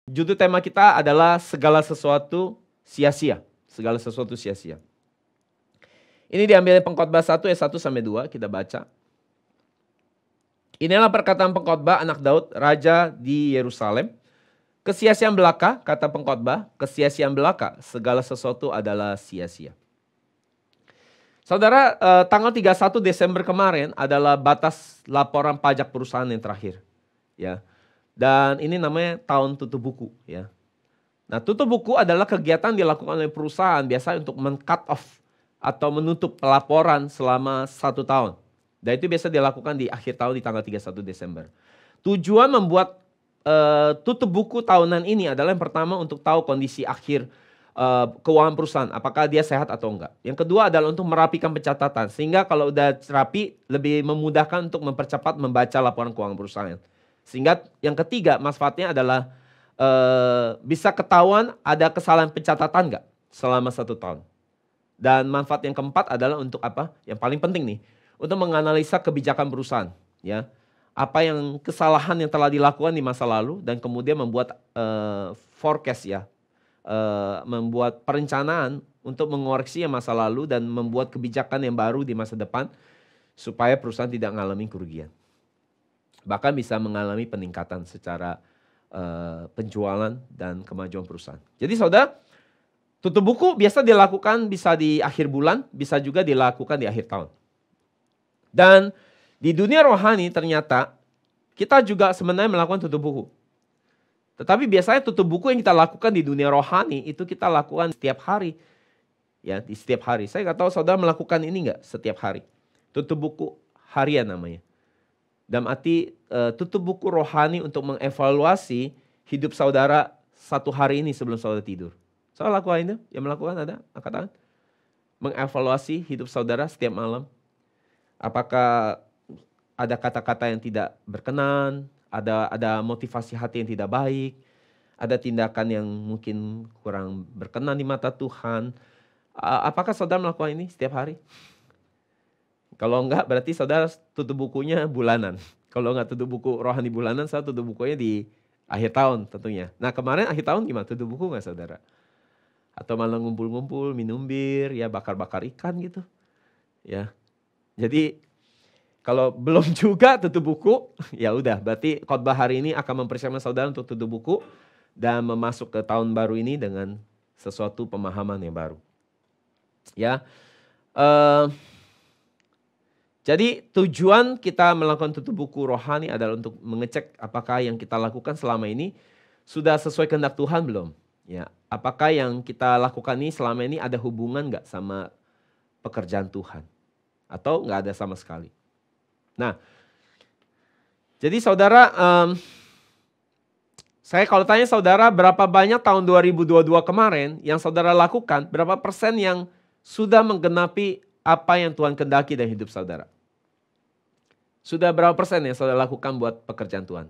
Judul tema kita adalah segala sesuatu sia-sia. Segala sesuatu sia-sia. Ini diambil dari Pengkhotbah 1 ayat 1 sampai 2, kita baca. Inilah perkataan pengkhotbah anak Daud, raja di Yerusalem. Kesia-siaan belaka, kata pengkhotbah, kesia-siaan belaka, segala sesuatu adalah sia-sia. Saudara, tanggal 31 Desember kemarin adalah batas laporan pajak perusahaan yang terakhir. Ya. Dan ini namanya tahun tutup buku. Ya. Nah, tutup buku adalah kegiatan dilakukan oleh perusahaan biasanya untuk men-cut off atau menutup laporan selama 1 tahun. Dan itu biasa dilakukan di akhir tahun di tanggal 31 Desember. Tujuan membuat tutup buku tahunan ini adalah yang pertama untuk tahu kondisi akhir keuangan perusahaan, apakah dia sehat atau enggak. Yang kedua adalah untuk merapikan pencatatan, sehingga kalau udah rapi lebih memudahkan untuk mempercepat membaca laporan keuangan perusahaan. Sehingga yang ketiga manfaatnya adalah bisa ketahuan ada kesalahan pencatatan enggak selama 1 tahun. Dan manfaat yang keempat adalah untuk apa? Yang paling penting nih, untuk menganalisa kebijakan perusahaan. Ya, apa yang kesalahan yang telah dilakukan di masa lalu dan kemudian membuat forecast ya. Membuat perencanaan untuk mengoreksi yang masa lalu dan membuat kebijakan yang baru di masa depan supaya perusahaan tidak mengalami kerugian. Bahkan bisa mengalami peningkatan secara penjualan dan kemajuan perusahaan. Jadi saudara, tutup buku biasa dilakukan bisa di akhir bulan, bisa juga dilakukan di akhir tahun. Dan di dunia rohani ternyata kita juga sebenarnya melakukan tutup buku. Tetapi biasanya tutup buku yang kita lakukan di dunia rohani itu kita lakukan setiap hari. Ya, di setiap hari. Saya nggak tahu saudara melakukan ini nggak setiap hari. Tutup buku harian namanya. Dalam arti tutup buku rohani untuk mengevaluasi hidup saudara 1 hari ini sebelum saudara tidur. Saudara lakukan itu? Yang melakukan ada angkat tangan? Mengevaluasi hidup saudara setiap malam. Apakah ada kata-kata yang tidak berkenan? Ada motivasi hati yang tidak baik, ada tindakan yang mungkin kurang berkenan di mata Tuhan. Apakah saudara melakukan ini setiap hari? Kalau enggak berarti saudara tutup bukunya bulanan. Kalau enggak tutup buku rohani bulanan, saya tutup bukunya di akhir tahun tentunya. Nah kemarin akhir tahun gimana? Tutup buku enggak saudara? Atau malah ngumpul-ngumpul, minum bir, ya bakar-bakar ikan gitu. Ya, jadi kalau belum juga tutup buku, ya udah berarti khotbah hari ini akan mempersiapkan saudara untuk tutup buku dan memasuk ke tahun baru ini dengan sesuatu pemahaman yang baru. Ya, jadi tujuan kita melakukan tutup buku rohani adalah untuk mengecek apakah yang kita lakukan selama ini sudah sesuai kehendak Tuhan belum. Ya, apakah yang kita lakukan ini selama ini ada hubungan nggak sama pekerjaan Tuhan atau nggak ada sama sekali. Nah, jadi saudara, saya kalau tanya saudara berapa banyak tahun 2022 kemarin yang saudara lakukan, berapa persen yang sudah menggenapi apa yang Tuhan kehendaki dalam hidup saudara? Sudah berapa persen yang saudara lakukan buat pekerjaan Tuhan?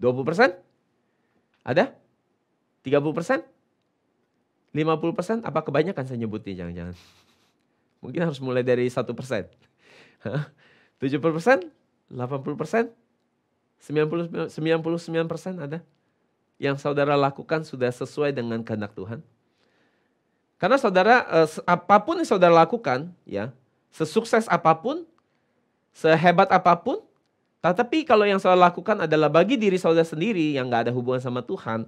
20%? Ada? 30%? 50%? Apa kebanyakan saya nyebutnya jangan-jangan? Mungkin harus mulai dari 1%. 70%, 80%, 99% ada yang saudara lakukan sudah sesuai dengan kehendak Tuhan. Karena saudara, apapun yang saudara lakukan, ya, sesukses apapun, sehebat apapun, tetapi kalau yang saudara lakukan adalah bagi diri saudara sendiri yang gak ada hubungan sama Tuhan,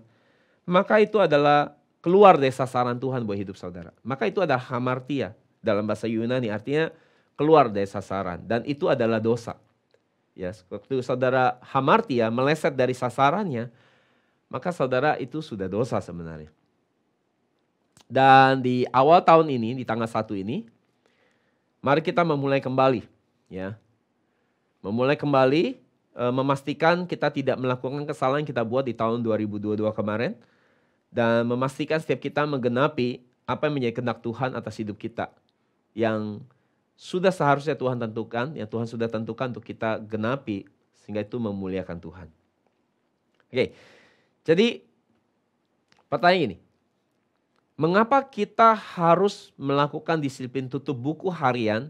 maka itu adalah keluar dari sasaran Tuhan buat hidup saudara. Maka itu adalah hamartia dalam bahasa Yunani, artinya keluar dari sasaran, dan itu adalah dosa. Ya, waktu saudara hamartia meleset dari sasarannya, maka saudara itu sudah dosa sebenarnya. Dan di awal tahun ini, di tanggal 1 ini, mari kita memulai kembali, ya. Memulai kembali, memastikan kita tidak melakukan kesalahan yang kita buat di tahun 2022 kemarin, dan memastikan setiap kita menggenapi apa yang menjadi kehendak Tuhan atas hidup kita, yang sudah seharusnya Tuhan tentukan, yang Tuhan sudah tentukan untuk kita genapi, sehingga itu memuliakan Tuhan. Oke, jadi pertanyaan ini, mengapa kita harus melakukan disiplin tutup buku harian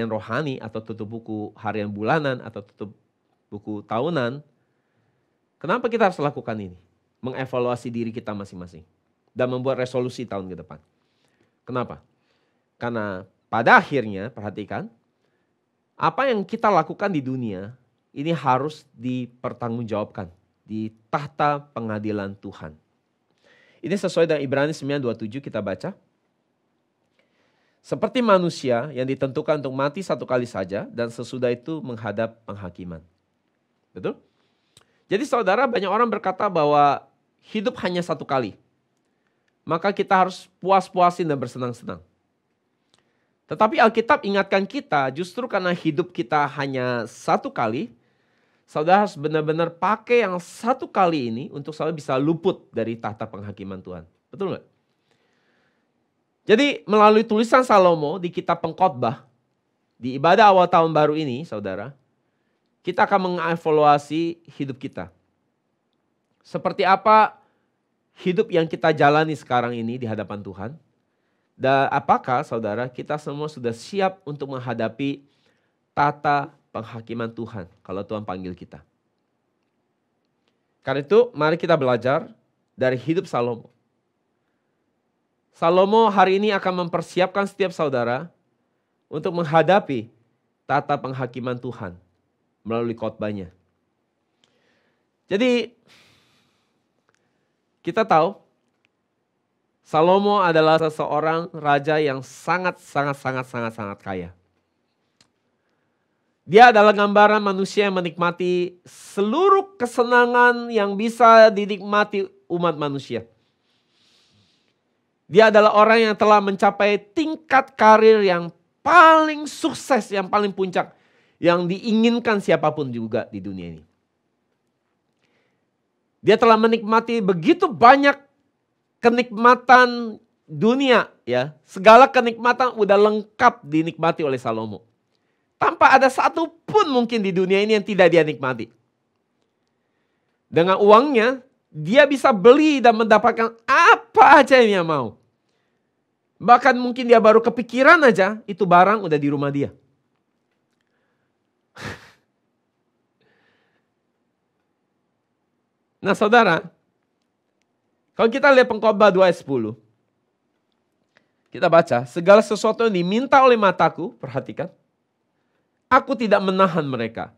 rohani, atau tutup buku harian bulanan, atau tutup buku tahunan, Kenapa kita harus lakukan ini? Mengevaluasi diri kita masing-masing. Dan membuat resolusi tahun ke depan. Kenapa? Karena pada akhirnya, perhatikan, apa yang kita lakukan di dunia, ini harus dipertanggungjawabkan di tahta pengadilan Tuhan. Ini sesuai dengan Ibrani 9:27 kita baca. Seperti manusia yang ditentukan untuk mati satu kali saja dan sesudah itu menghadap penghakiman. Betul? Jadi saudara, banyak orang berkata bahwa hidup hanya satu kali. Maka kita harus puas-puasin dan bersenang-senang. Tetapi Alkitab ingatkan kita justru karena hidup kita hanya satu kali, saudara harus benar-benar pakai yang satu kali ini untuk saudara bisa luput dari tahta penghakiman Tuhan. Betul nggak? Jadi melalui tulisan Salomo di kitab Pengkhotbah, di ibadah awal tahun baru ini saudara, kita akan mengevaluasi hidup kita. Seperti apa hidup yang kita jalani sekarang ini di hadapan Tuhan. Dan apakah saudara kita semua sudah siap untuk menghadapi tata penghakiman Tuhan kalau Tuhan panggil kita. Karena itu mari kita belajar dari hidup Salomo. Salomo hari ini akan mempersiapkan setiap saudara untuk menghadapi tata penghakiman Tuhan melalui khotbahnya. Jadi kita tahu Salomo adalah seseorang raja yang sangat kaya. Dia adalah gambaran manusia yang menikmati seluruh kesenangan yang bisa dinikmati umat manusia. Dia adalah orang yang telah mencapai tingkat karir yang paling sukses, yang paling puncak. Yang diinginkan siapapun juga di dunia ini. Dia telah menikmati begitu banyak kenikmatan dunia. Ya, segala kenikmatan udah lengkap dinikmati oleh Salomo. Tanpa ada satu pun mungkin di dunia ini yang tidak dia nikmati. Dengan uangnya, dia bisa beli dan mendapatkan apa aja yang dia mau. Bahkan mungkin dia baru kepikiran aja, itu barang udah di rumah dia. Nah saudara, kalau kita lihat Pengkhotbah 2 ayat 10, kita baca, segala sesuatu yang diminta oleh mataku, perhatikan, aku tidak menahan mereka.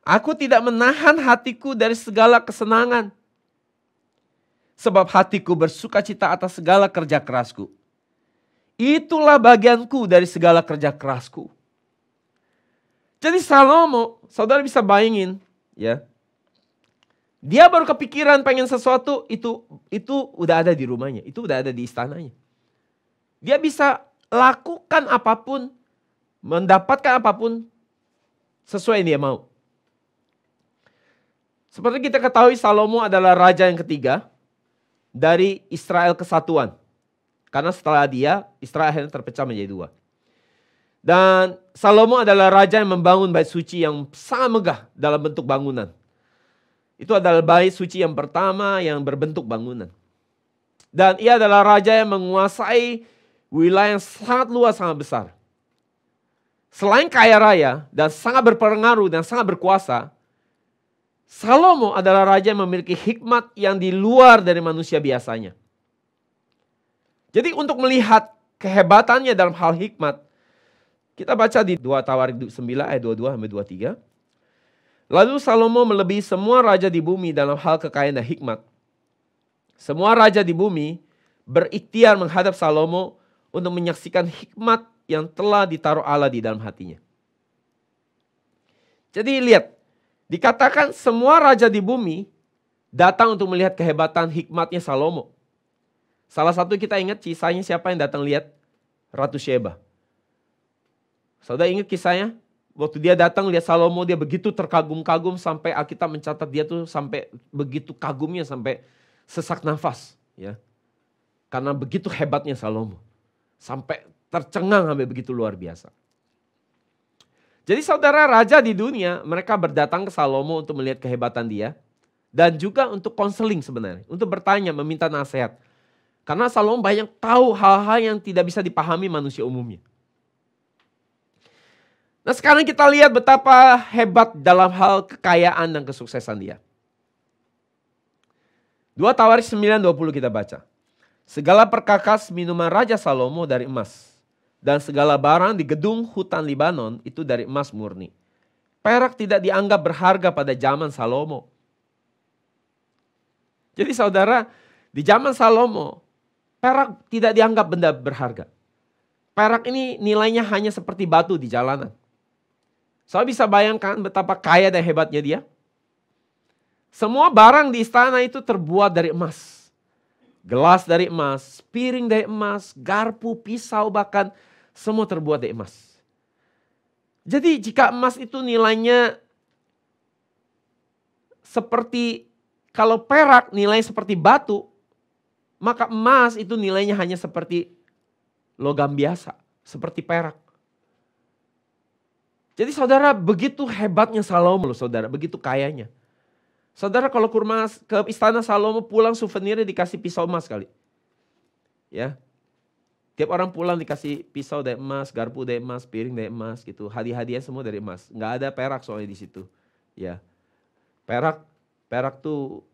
Aku tidak menahan hatiku dari segala kesenangan. Sebab hatiku bersuka cita atas segala kerja kerasku. Itulah bagianku dari segala kerja kerasku. Jadi Salomo, saudara bisa bayangin, ya. Dia baru kepikiran pengen sesuatu, itu udah ada di rumahnya, itu udah ada di istananya. Dia bisa lakukan apapun, mendapatkan apapun sesuai yang dia mau. Seperti kita ketahui Salomo adalah raja yang ketiga dari Israel kesatuan. Karena setelah dia, Israel akhirnya terpecah menjadi dua. Dan Salomo adalah raja yang membangun bait suci yang sangat megah dalam bentuk bangunan. Itu adalah bait suci yang pertama yang berbentuk bangunan. Dan ia adalah raja yang menguasai wilayah yang sangat luas, sangat besar. Selain kaya raya dan sangat berpengaruh dan sangat berkuasa, Salomo adalah raja yang memiliki hikmat yang di luar dari manusia biasanya. Jadi untuk melihat kehebatannya dalam hal hikmat, kita baca di 2 Tawarik 9 ayat 22 sampai 23. Lalu Salomo melebihi semua raja di bumi dalam hal kekayaan dan hikmat. Semua raja di bumi berikhtiar menghadap Salomo untuk menyaksikan hikmat yang telah ditaruh Allah di dalam hatinya. Jadi lihat, dikatakan semua raja di bumi datang untuk melihat kehebatan hikmatnya Salomo. Salah satu kita ingat kisahnya siapa yang datang lihat? Ratu Sheba. Saudara ingat kisahnya? Waktu dia datang lihat Salomo, dia begitu terkagum-kagum sampai Alkitab mencatat dia tuh sampai begitu kagumnya sampai sesak nafas. Ya. Karena begitu hebatnya Salomo. Sampai tercengang sampai begitu luar biasa. Jadi saudara, raja di dunia mereka berdatang ke Salomo untuk melihat kehebatan dia. Dan juga untuk konseling sebenarnya. Untuk bertanya, meminta nasihat. Karena Salomo banyak tahu hal-hal yang tidak bisa dipahami manusia umumnya. Nah sekarang kita lihat betapa hebat dalam hal kekayaan dan kesuksesan dia. 2 Tawarik 9:20 kita baca. Segala perkakas minuman Raja Salomo dari emas. Dan segala barang di gedung hutan Libanon itu dari emas murni. Perak tidak dianggap berharga pada zaman Salomo. Jadi saudara, di zaman Salomo, perak tidak dianggap benda berharga. Perak ini nilainya hanya seperti batu di jalanan. Saya bisa bayangkan betapa kaya dan hebatnya dia. Semua barang di istana itu terbuat dari emas. Gelas dari emas, piring dari emas, garpu, pisau bahkan semua terbuat dari emas. Jadi jika emas itu nilainya seperti, kalau perak nilainya seperti batu, maka emas itu nilainya hanya seperti logam biasa, seperti perak. Jadi saudara, begitu hebatnya Salomo loh saudara, begitu kayanya. Saudara kalau ke istana Salomo pulang souvenirnya dikasih pisau emas kali. Ya. Tiap orang pulang dikasih pisau dari emas, garpu dari emas, piring dari emas gitu. Hadiah-hadiah semua dari emas. Nggak ada perak soalnya di situ. Ya. Perak tuh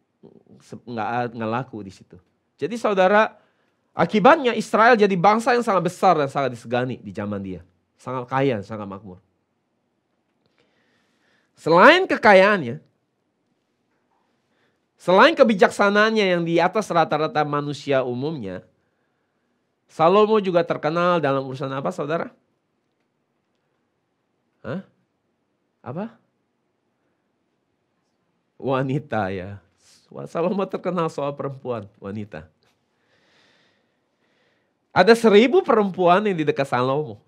nggak laku di situ. Jadi saudara, akibatnya Israel jadi bangsa yang sangat besar dan sangat disegani di zaman dia. Sangat kaya, sangat makmur. Selain kekayaannya, selain kebijaksanaannya yang di atas rata-rata manusia umumnya, Salomo juga terkenal dalam urusan apa saudara? Hah? Apa? Wanita ya. Salomo terkenal soal perempuan, wanita. Ada 1.000 perempuan yang di dekat Salomo.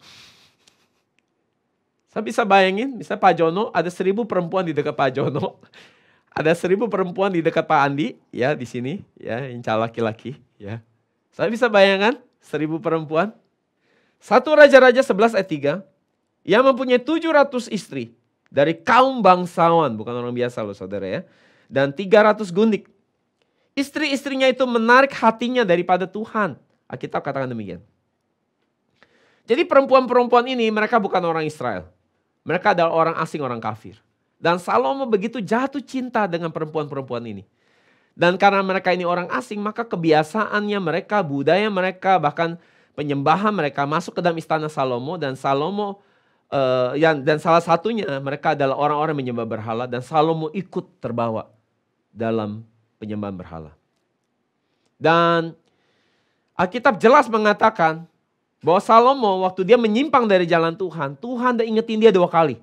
Saya bisa bayangin, misalnya Pak Jono, ada 1.000 perempuan di dekat Pak Jono. Ada 1.000 perempuan di dekat Pak Andi, ya di sini, ya yang laki-laki, ya. Saya bisa bayangkan 1.000 perempuan. 1 Raja-Raja 11 ayat 3, yang mempunyai 700 istri dari kaum bangsawan, bukan orang biasa loh saudara ya. Dan 300 gundik. Istri-istrinya itu menarik hatinya daripada Tuhan. Alkitab katakan demikian. Jadi perempuan-perempuan ini mereka bukan orang Israel. Mereka adalah orang asing, orang kafir. Dan Salomo begitu jatuh cinta dengan perempuan-perempuan ini. Dan karena mereka ini orang asing, maka kebiasaannya mereka, budaya mereka, bahkan penyembahan mereka masuk ke dalam istana Salomo. Dan Salomo, dan salah satunya mereka adalah orang-orang menyembah berhala. Dan Salomo ikut terbawa dalam penyembahan berhala. Dan Alkitab jelas mengatakan bahwa Salomo waktu dia menyimpang dari jalan Tuhan, Tuhan udah ingetin dia 2 kali.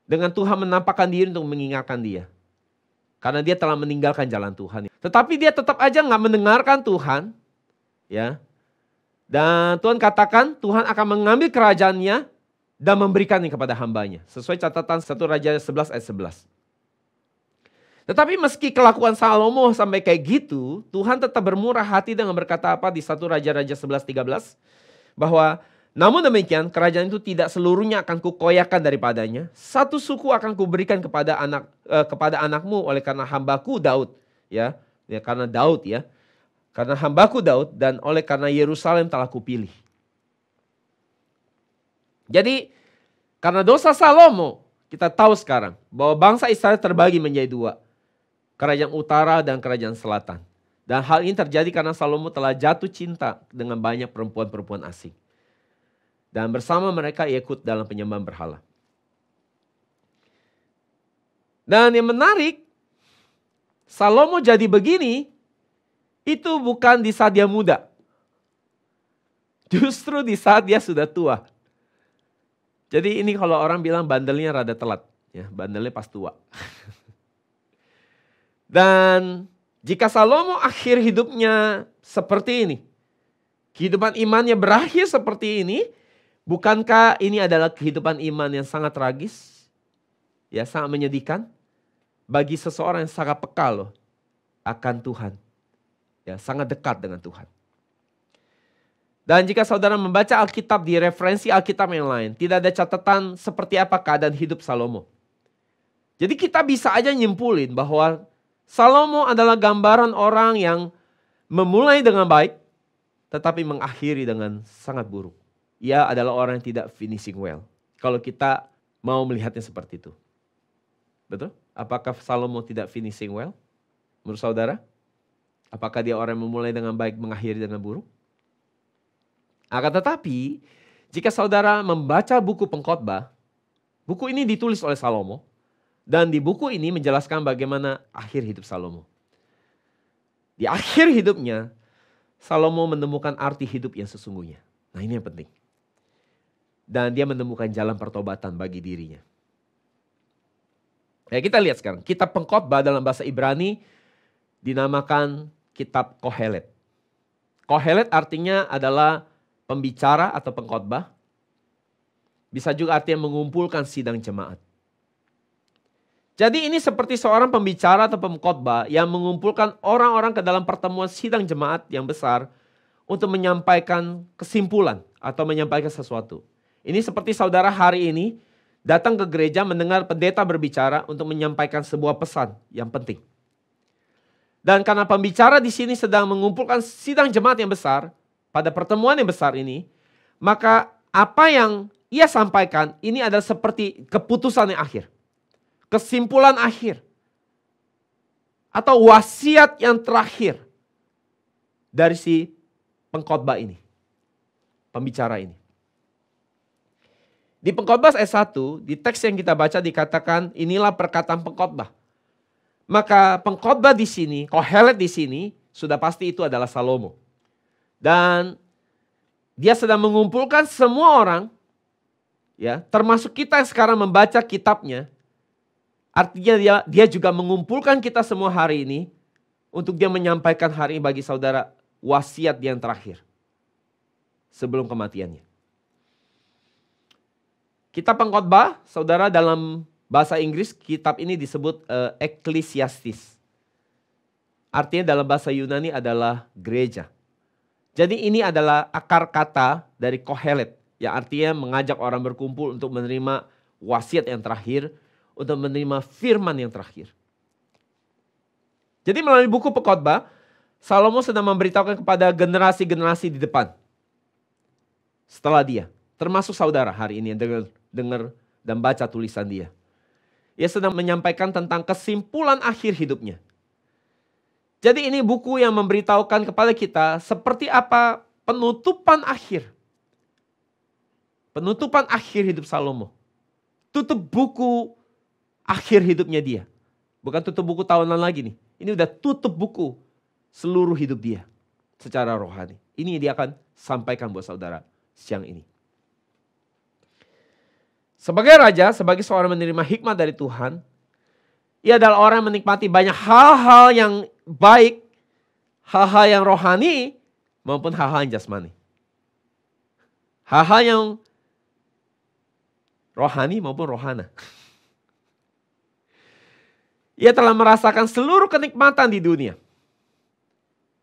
Dengan Tuhan menampakkan diri untuk mengingatkan dia. Karena dia telah meninggalkan jalan Tuhan. Tetapi dia tetap aja gak mendengarkan Tuhan. Ya. Dan Tuhan katakan Tuhan akan mengambil kerajaannya dan memberikannya kepada hambanya. Sesuai catatan 1 Raja 11 ayat 11. Tetapi meski kelakuan Salomo sampai kayak gitu, Tuhan tetap bermurah hati dengan berkata apa di 1 Raja-Raja 11:13. Bahwa namun demikian kerajaan itu tidak seluruhnya akan kukoyakan daripadanya. 1 suku akan kuberikan kepada anakmu oleh karena hambaku Daud. Ya karena Daud ya. Karena hambaku Daud dan oleh karena Yerusalem telah kupilih. Jadi karena dosa Salomo kita tahu sekarang bahwa bangsa Israel terbagi menjadi 2. Kerajaan utara dan kerajaan selatan. Dan hal ini terjadi karena Salomo telah jatuh cinta dengan banyak perempuan-perempuan asing. Dan bersama mereka ia ikut dalam penyembahan berhala. Dan yang menarik, Salomo jadi begini, itu bukan di saat dia muda. Justru di saat dia sudah tua. Jadi ini kalau orang bilang bandelnya rada telat. Ya, bandelnya pas tua. Dan jika Salomo akhir hidupnya seperti ini, kehidupan imannya berakhir seperti ini, bukankah ini adalah kehidupan iman yang sangat tragis? Ya, sangat menyedihkan bagi seseorang yang sangat peka loh akan Tuhan. Ya, sangat dekat dengan Tuhan. Dan jika saudara membaca Alkitab di referensi Alkitab yang lain, tidak ada catatan seperti apa keadaan hidup Salomo. Jadi kita bisa aja nyimpulin bahwa Salomo adalah gambaran orang yang memulai dengan baik, tetapi mengakhiri dengan sangat buruk. Ia adalah orang yang tidak finishing well. kalau kita mau melihatnya seperti itu. Betul? Apakah Salomo tidak finishing well? Menurut saudara? Apakah dia orang yang memulai dengan baik, mengakhiri dengan buruk? Akan tetapi, jika saudara membaca buku Pengkhotbah, buku ini ditulis oleh Salomo, dan di buku ini menjelaskan bagaimana akhir hidup Salomo. Di akhir hidupnya, Salomo menemukan arti hidup yang sesungguhnya. Nah, ini yang penting. Dan dia menemukan jalan pertobatan bagi dirinya. Ya, kita lihat sekarang, kitab Pengkhotbah dalam bahasa Ibrani dinamakan kitab Kohelet. Kohelet artinya adalah pembicara atau pengkhotbah. Bisa juga artinya mengumpulkan sidang jemaat. Jadi ini seperti seorang pembicara atau pengkhotbah yang mengumpulkan orang-orang ke dalam pertemuan sidang jemaat yang besar untuk menyampaikan kesimpulan atau menyampaikan sesuatu. Ini seperti saudara hari ini datang ke gereja mendengar pendeta berbicara untuk menyampaikan sebuah pesan yang penting. Dan karena pembicara di sini sedang mengumpulkan sidang jemaat yang besar pada pertemuan yang besar ini, maka apa yang ia sampaikan ini adalah seperti keputusan yang akhir. Kesimpulan akhir. Atau wasiat yang terakhir dari si pengkhotbah ini. Pembicara ini. Di Pengkhotbah ayat 1, di teks yang kita baca dikatakan inilah perkataan pengkhotbah. Maka pengkhotbah di sini, Kohelet di sini, sudah pasti itu adalah Salomo. Dan dia sedang mengumpulkan semua orang, ya, termasuk kita yang sekarang membaca kitabnya. Artinya dia juga mengumpulkan kita semua hari ini untuk dia menyampaikan hari ini bagi saudara wasiat yang terakhir sebelum kematiannya. Kitab Pengkhotbah, saudara, dalam bahasa Inggris kitab ini disebut Ecclesiastes. Artinya dalam bahasa Yunani adalah gereja. Jadi ini adalah akar kata dari Kohelet, yang artinya mengajak orang berkumpul untuk menerima wasiat yang terakhir, untuk menerima firman yang terakhir. Jadi melalui buku Pengkhotbah, Salomo sedang memberitahukan kepada generasi-generasi di depan. Setelah dia, termasuk saudara hari ini yang dengar dan baca tulisan dia. Ia sedang menyampaikan tentang kesimpulan akhir hidupnya. Jadi ini buku yang memberitahukan kepada kita seperti apa penutupan akhir. Penutupan akhir hidup Salomo. Tutup buku akhir hidupnya dia. Bukan tutup buku tahunan lagi nih. Ini udah tutup buku seluruh hidup dia secara rohani. Ini yang dia akan sampaikan buat saudara siang ini. Sebagai raja, sebagai seorang menerima hikmat dari Tuhan, ia adalah orang yang menikmati banyak hal-hal yang baik, hal-hal yang rohani, maupun hal-hal yang jasmani. Hal-hal yang rohani maupun rohana. Ia telah merasakan seluruh kenikmatan di dunia.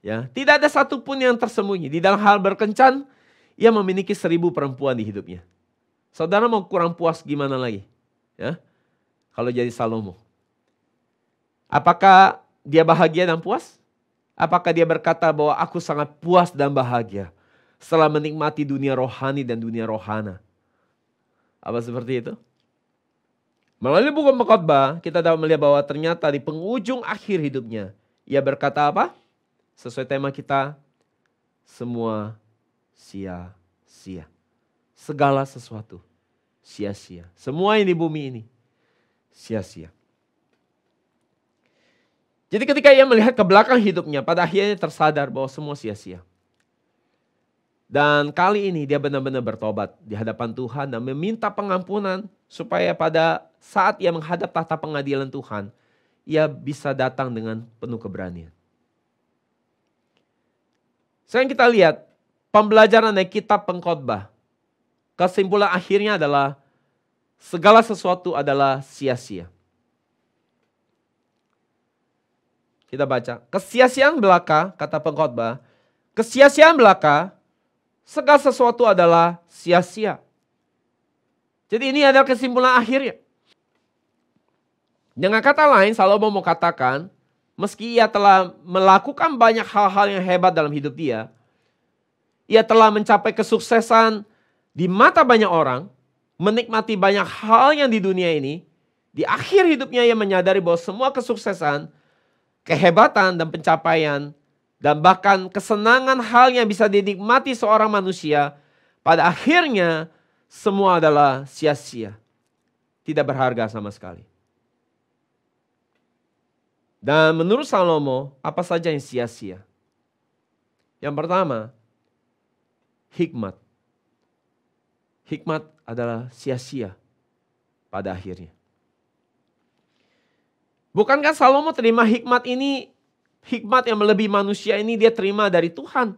Ya, tidak ada satupun yang tersembunyi. Di dalam hal berkencan, ia memiliki 1000 perempuan di hidupnya. Saudara mau kurang puas gimana lagi? Ya, kalau jadi Salomo. Apakah dia bahagia dan puas? Apakah dia berkata bahwa aku sangat puas dan bahagia setelah menikmati dunia rohani dan dunia rohana? Apa seperti itu? Melalui buku Pengkhotbah, kita dapat melihat bahwa ternyata di penghujung akhir hidupnya, ia berkata apa? Sesuai tema kita, semua sia-sia. Segala sesuatu sia-sia. Semua yang di bumi ini sia-sia. Jadi ketika ia melihat ke belakang hidupnya, pada akhirnya tersadar bahwa semua sia-sia. Dan kali ini dia benar-benar bertobat di hadapan Tuhan dan meminta pengampunan supaya pada saat ia menghadap tahta pengadilan Tuhan, ia bisa datang dengan penuh keberanian. Sekarang kita lihat pembelajaran dari kitab Pengkhotbah. Kesimpulan akhirnya adalah segala sesuatu adalah sia-sia. Kita baca, kesia-siaan belaka, kata Pengkhotbah, kesia-siaan belaka, segala sesuatu adalah sia-sia. Jadi ini adalah kesimpulan akhirnya. Dengan kata lain, Salomo mau katakan, meski ia telah melakukan banyak hal-hal yang hebat dalam hidup dia telah mencapai kesuksesan di mata banyak orang, menikmati banyak hal yang di dunia ini, di akhir hidupnya ia menyadari bahwa semua kesuksesan, kehebatan dan pencapaian, dan bahkan kesenangan hal yang bisa dinikmati seorang manusia, pada akhirnya semua adalah sia-sia. Tidak berharga sama sekali. Dan menurut Salomo, apa saja yang sia-sia? Yang pertama, hikmat. Hikmat adalah sia-sia pada akhirnya. Bukankah Salomo terima hikmat ini, hikmat yang melebihi manusia ini dia terima dari Tuhan.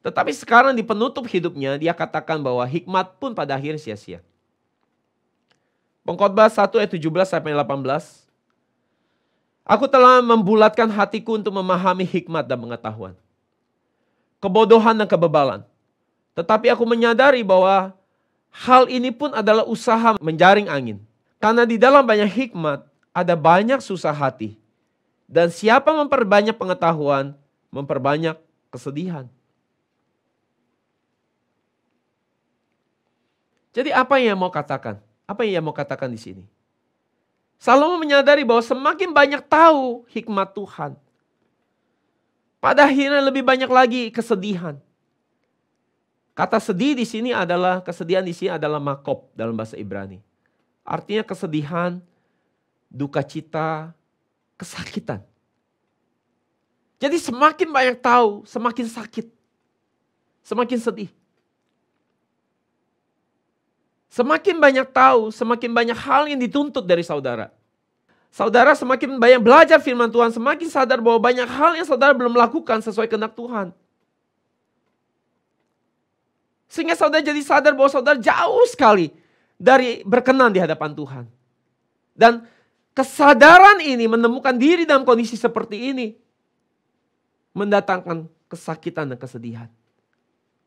Tetapi sekarang di penutup hidupnya dia katakan bahwa hikmat pun pada akhirnya sia-sia. Pengkhotbah 1 ayat 17-18. Aku telah membulatkan hatiku untuk memahami hikmat dan pengetahuan, kebodohan dan kebebalan. Tetapi aku menyadari bahwa hal ini pun adalah usaha menjaring angin. Karena di dalam banyak hikmat ada banyak susah hati. Dan siapa memperbanyak pengetahuan, memperbanyak kesedihan. Jadi apa yang mau katakan? Apa yang ia mau katakan di sini? Salomo menyadari bahwa semakin banyak tahu hikmat Tuhan, pada akhirnya lebih banyak lagi kesedihan. Kata sedih di sini adalah, kesedihan di sini adalah makop dalam bahasa Ibrani. Artinya kesedihan, duka cita, kesakitan. Jadi semakin banyak tahu, semakin sakit, semakin sedih. Semakin banyak tahu, semakin banyak hal yang dituntut dari saudara. Saudara semakin banyak belajar firman Tuhan, semakin sadar bahwa banyak hal yang saudara belum lakukan sesuai kehendak Tuhan. Sehingga saudara jadi sadar bahwa saudara jauh sekali dari berkenan di hadapan Tuhan. Dan kesadaran ini, menemukan diri dalam kondisi seperti ini, mendatangkan kesakitan dan kesedihan.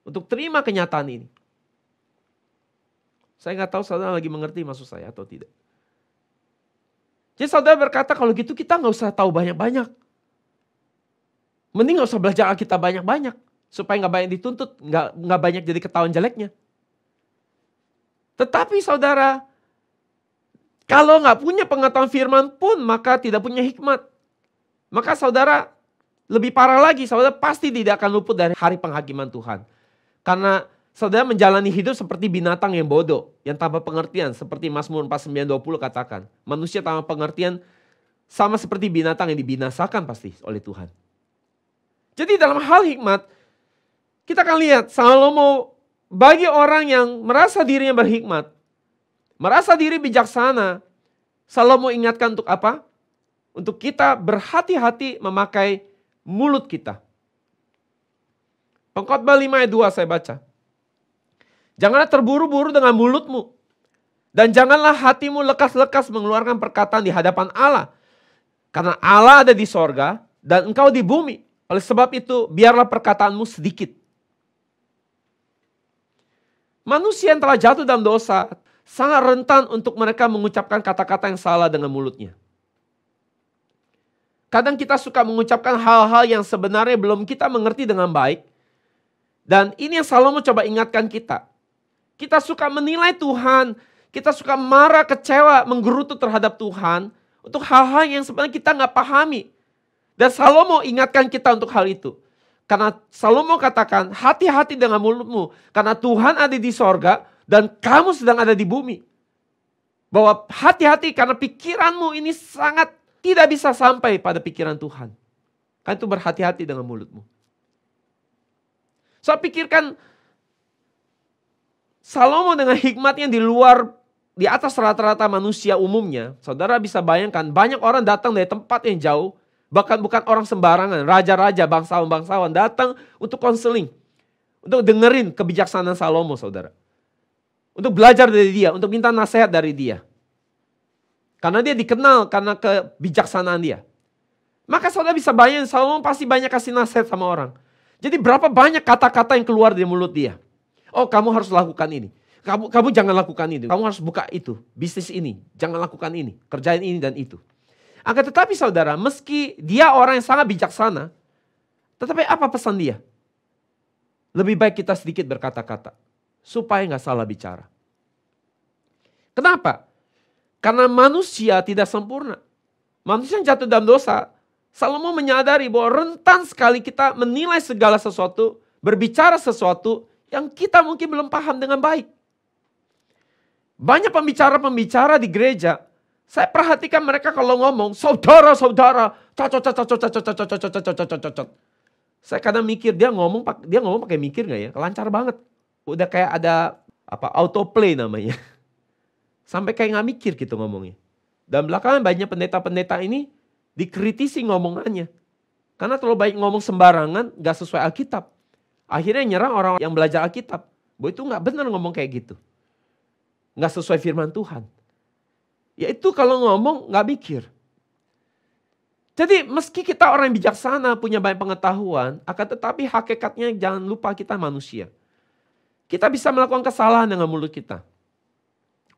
Untuk terima kenyataan ini. Saya nggak tahu saudara lagi mengerti maksud saya atau tidak. Jadi saudara berkata kalau gitu kita nggak usah tahu banyak-banyak. Mending nggak usah belajar Alkitab banyak-banyak. Supaya nggak banyak dituntut, nggak banyak jadi ketahuan jeleknya. Tetapi saudara, kalau nggak punya pengetahuan firman pun maka tidak punya hikmat. Maka saudara lebih parah lagi, saudara pasti tidak akan luput dari hari penghakiman Tuhan. Karena saudara menjalani hidup seperti binatang yang bodoh, yang tanpa pengertian. Seperti Mazmur 49:20 katakan. Manusia tanpa pengertian sama seperti binatang yang dibinasakan pasti oleh Tuhan. Jadi dalam hal hikmat, kita akan lihat Salomo bagi orang yang merasa dirinya berhikmat, merasa diri bijaksana, Salomo ingatkan untuk apa? Untuk kita berhati-hati memakai mulut kita. Pengkhotbah 5 ayat 2 saya baca. Janganlah terburu-buru dengan mulutmu. Dan janganlah hatimu lekas-lekas mengeluarkan perkataan di hadapan Allah. Karena Allah ada di sorga dan engkau di bumi. Oleh sebab itu biarlah perkataanmu sedikit. Manusia yang telah jatuh dalam dosa sangat rentan untuk mereka mengucapkan kata-kata yang salah dengan mulutnya. Kadang kita suka mengucapkan hal-hal yang sebenarnya belum kita mengerti dengan baik. Dan ini yang Salomo coba ingatkan kita. Kita suka menilai Tuhan, kita suka marah, kecewa, menggerutu terhadap Tuhan untuk hal-hal yang sebenarnya kita nggak pahami. Dan Salomo ingatkan kita untuk hal itu. Karena Salomo katakan, hati-hati dengan mulutmu. Karena Tuhan ada di sorga dan kamu sedang ada di bumi. Bahwa hati-hati karena pikiranmu ini sangat tidak bisa sampai pada pikiran Tuhan. Kan itu berhati-hati dengan mulutmu. So pikirkan Salomo dengan hikmatnya di atas rata-rata manusia umumnya. Saudara bisa bayangkan banyak orang datang dari tempat yang jauh. Bahkan bukan orang sembarangan. Raja-raja, bangsawan-bangsawan datang untuk konseling. Untuk dengerin kebijaksanaan Salomo saudara. Untuk belajar dari dia. Untuk minta nasihat dari dia. Karena dia dikenal karena kebijaksanaan dia. Maka saudara bisa bayangin Salomo pasti banyak kasih nasihat sama orang. Jadi berapa banyak kata-kata yang keluar dari mulut dia. Oh kamu harus lakukan ini. Kamu jangan lakukan ini. Kamu harus buka itu. Bisnis ini. Jangan lakukan ini. Kerjain ini dan itu. Akan tetapi saudara, meski dia orang yang sangat bijaksana. Tetapi apa pesan dia? Lebih baik kita sedikit berkata-kata. Supaya gak salah bicara. Kenapa? Karena manusia tidak sempurna. Manusia yang jatuh dalam dosa, Salomo menyadari bahwa rentan sekali kita menilai segala sesuatu, berbicara sesuatu yang kita mungkin belum paham dengan baik. Banyak pembicara-pembicara di gereja, saya perhatikan mereka kalau ngomong, saudara-saudara, saya kadang mikir dia ngomong pakai mikir nggak ya? Lancar banget. Udah kayak ada autoplay namanya. Sampai kayak nggak mikir gitu ngomongnya. Dan belakangan banyak pendeta-pendeta ini dikritisi ngomongannya. Karena terlalu baik ngomong sembarangan, gak sesuai Alkitab. Akhirnya nyerang orang yang belajar Alkitab. Bahwa itu gak benar ngomong kayak gitu. Gak sesuai firman Tuhan. Ya itu kalau ngomong gak mikir. Jadi meski kita orang yang bijaksana, punya banyak pengetahuan, akan tetapi hakikatnya jangan lupa kita manusia. Kita bisa melakukan kesalahan dengan mulut kita.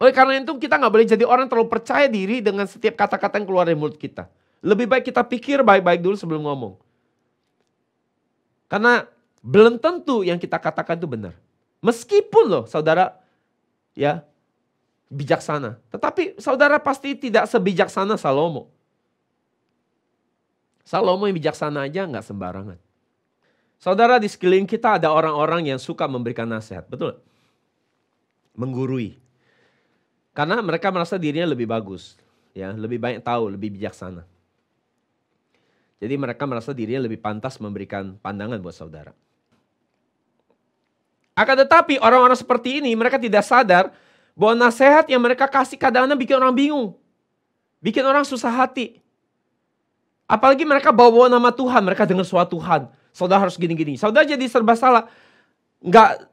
Oleh karena itu kita gak boleh jadi orang terlalu percaya diri dengan setiap kata-kata yang keluar dari mulut kita. Lebih baik kita pikir baik-baik dulu sebelum ngomong. Karena belum tentu yang kita katakan itu benar. Meskipun loh saudara ya bijaksana. Tetapi saudara pasti tidak sebijaksana Salomo. Salomo yang bijaksana aja gak sembarangan. Saudara di sekeliling kita ada orang-orang yang suka memberikan nasihat. Betul? Menggurui. Karena mereka merasa dirinya lebih bagus, ya, lebih banyak tahu, lebih bijaksana. Jadi mereka merasa dirinya lebih pantas memberikan pandangan buat saudara. Akan tetapi orang-orang seperti ini mereka tidak sadar bahwa nasihat yang mereka kasih kadang-kadang bikin orang bingung. Bikin orang susah hati. Apalagi mereka bawa nama Tuhan, mereka dengar suara Tuhan. Saudara harus gini-gini. Saudara jadi serba salah. Nggak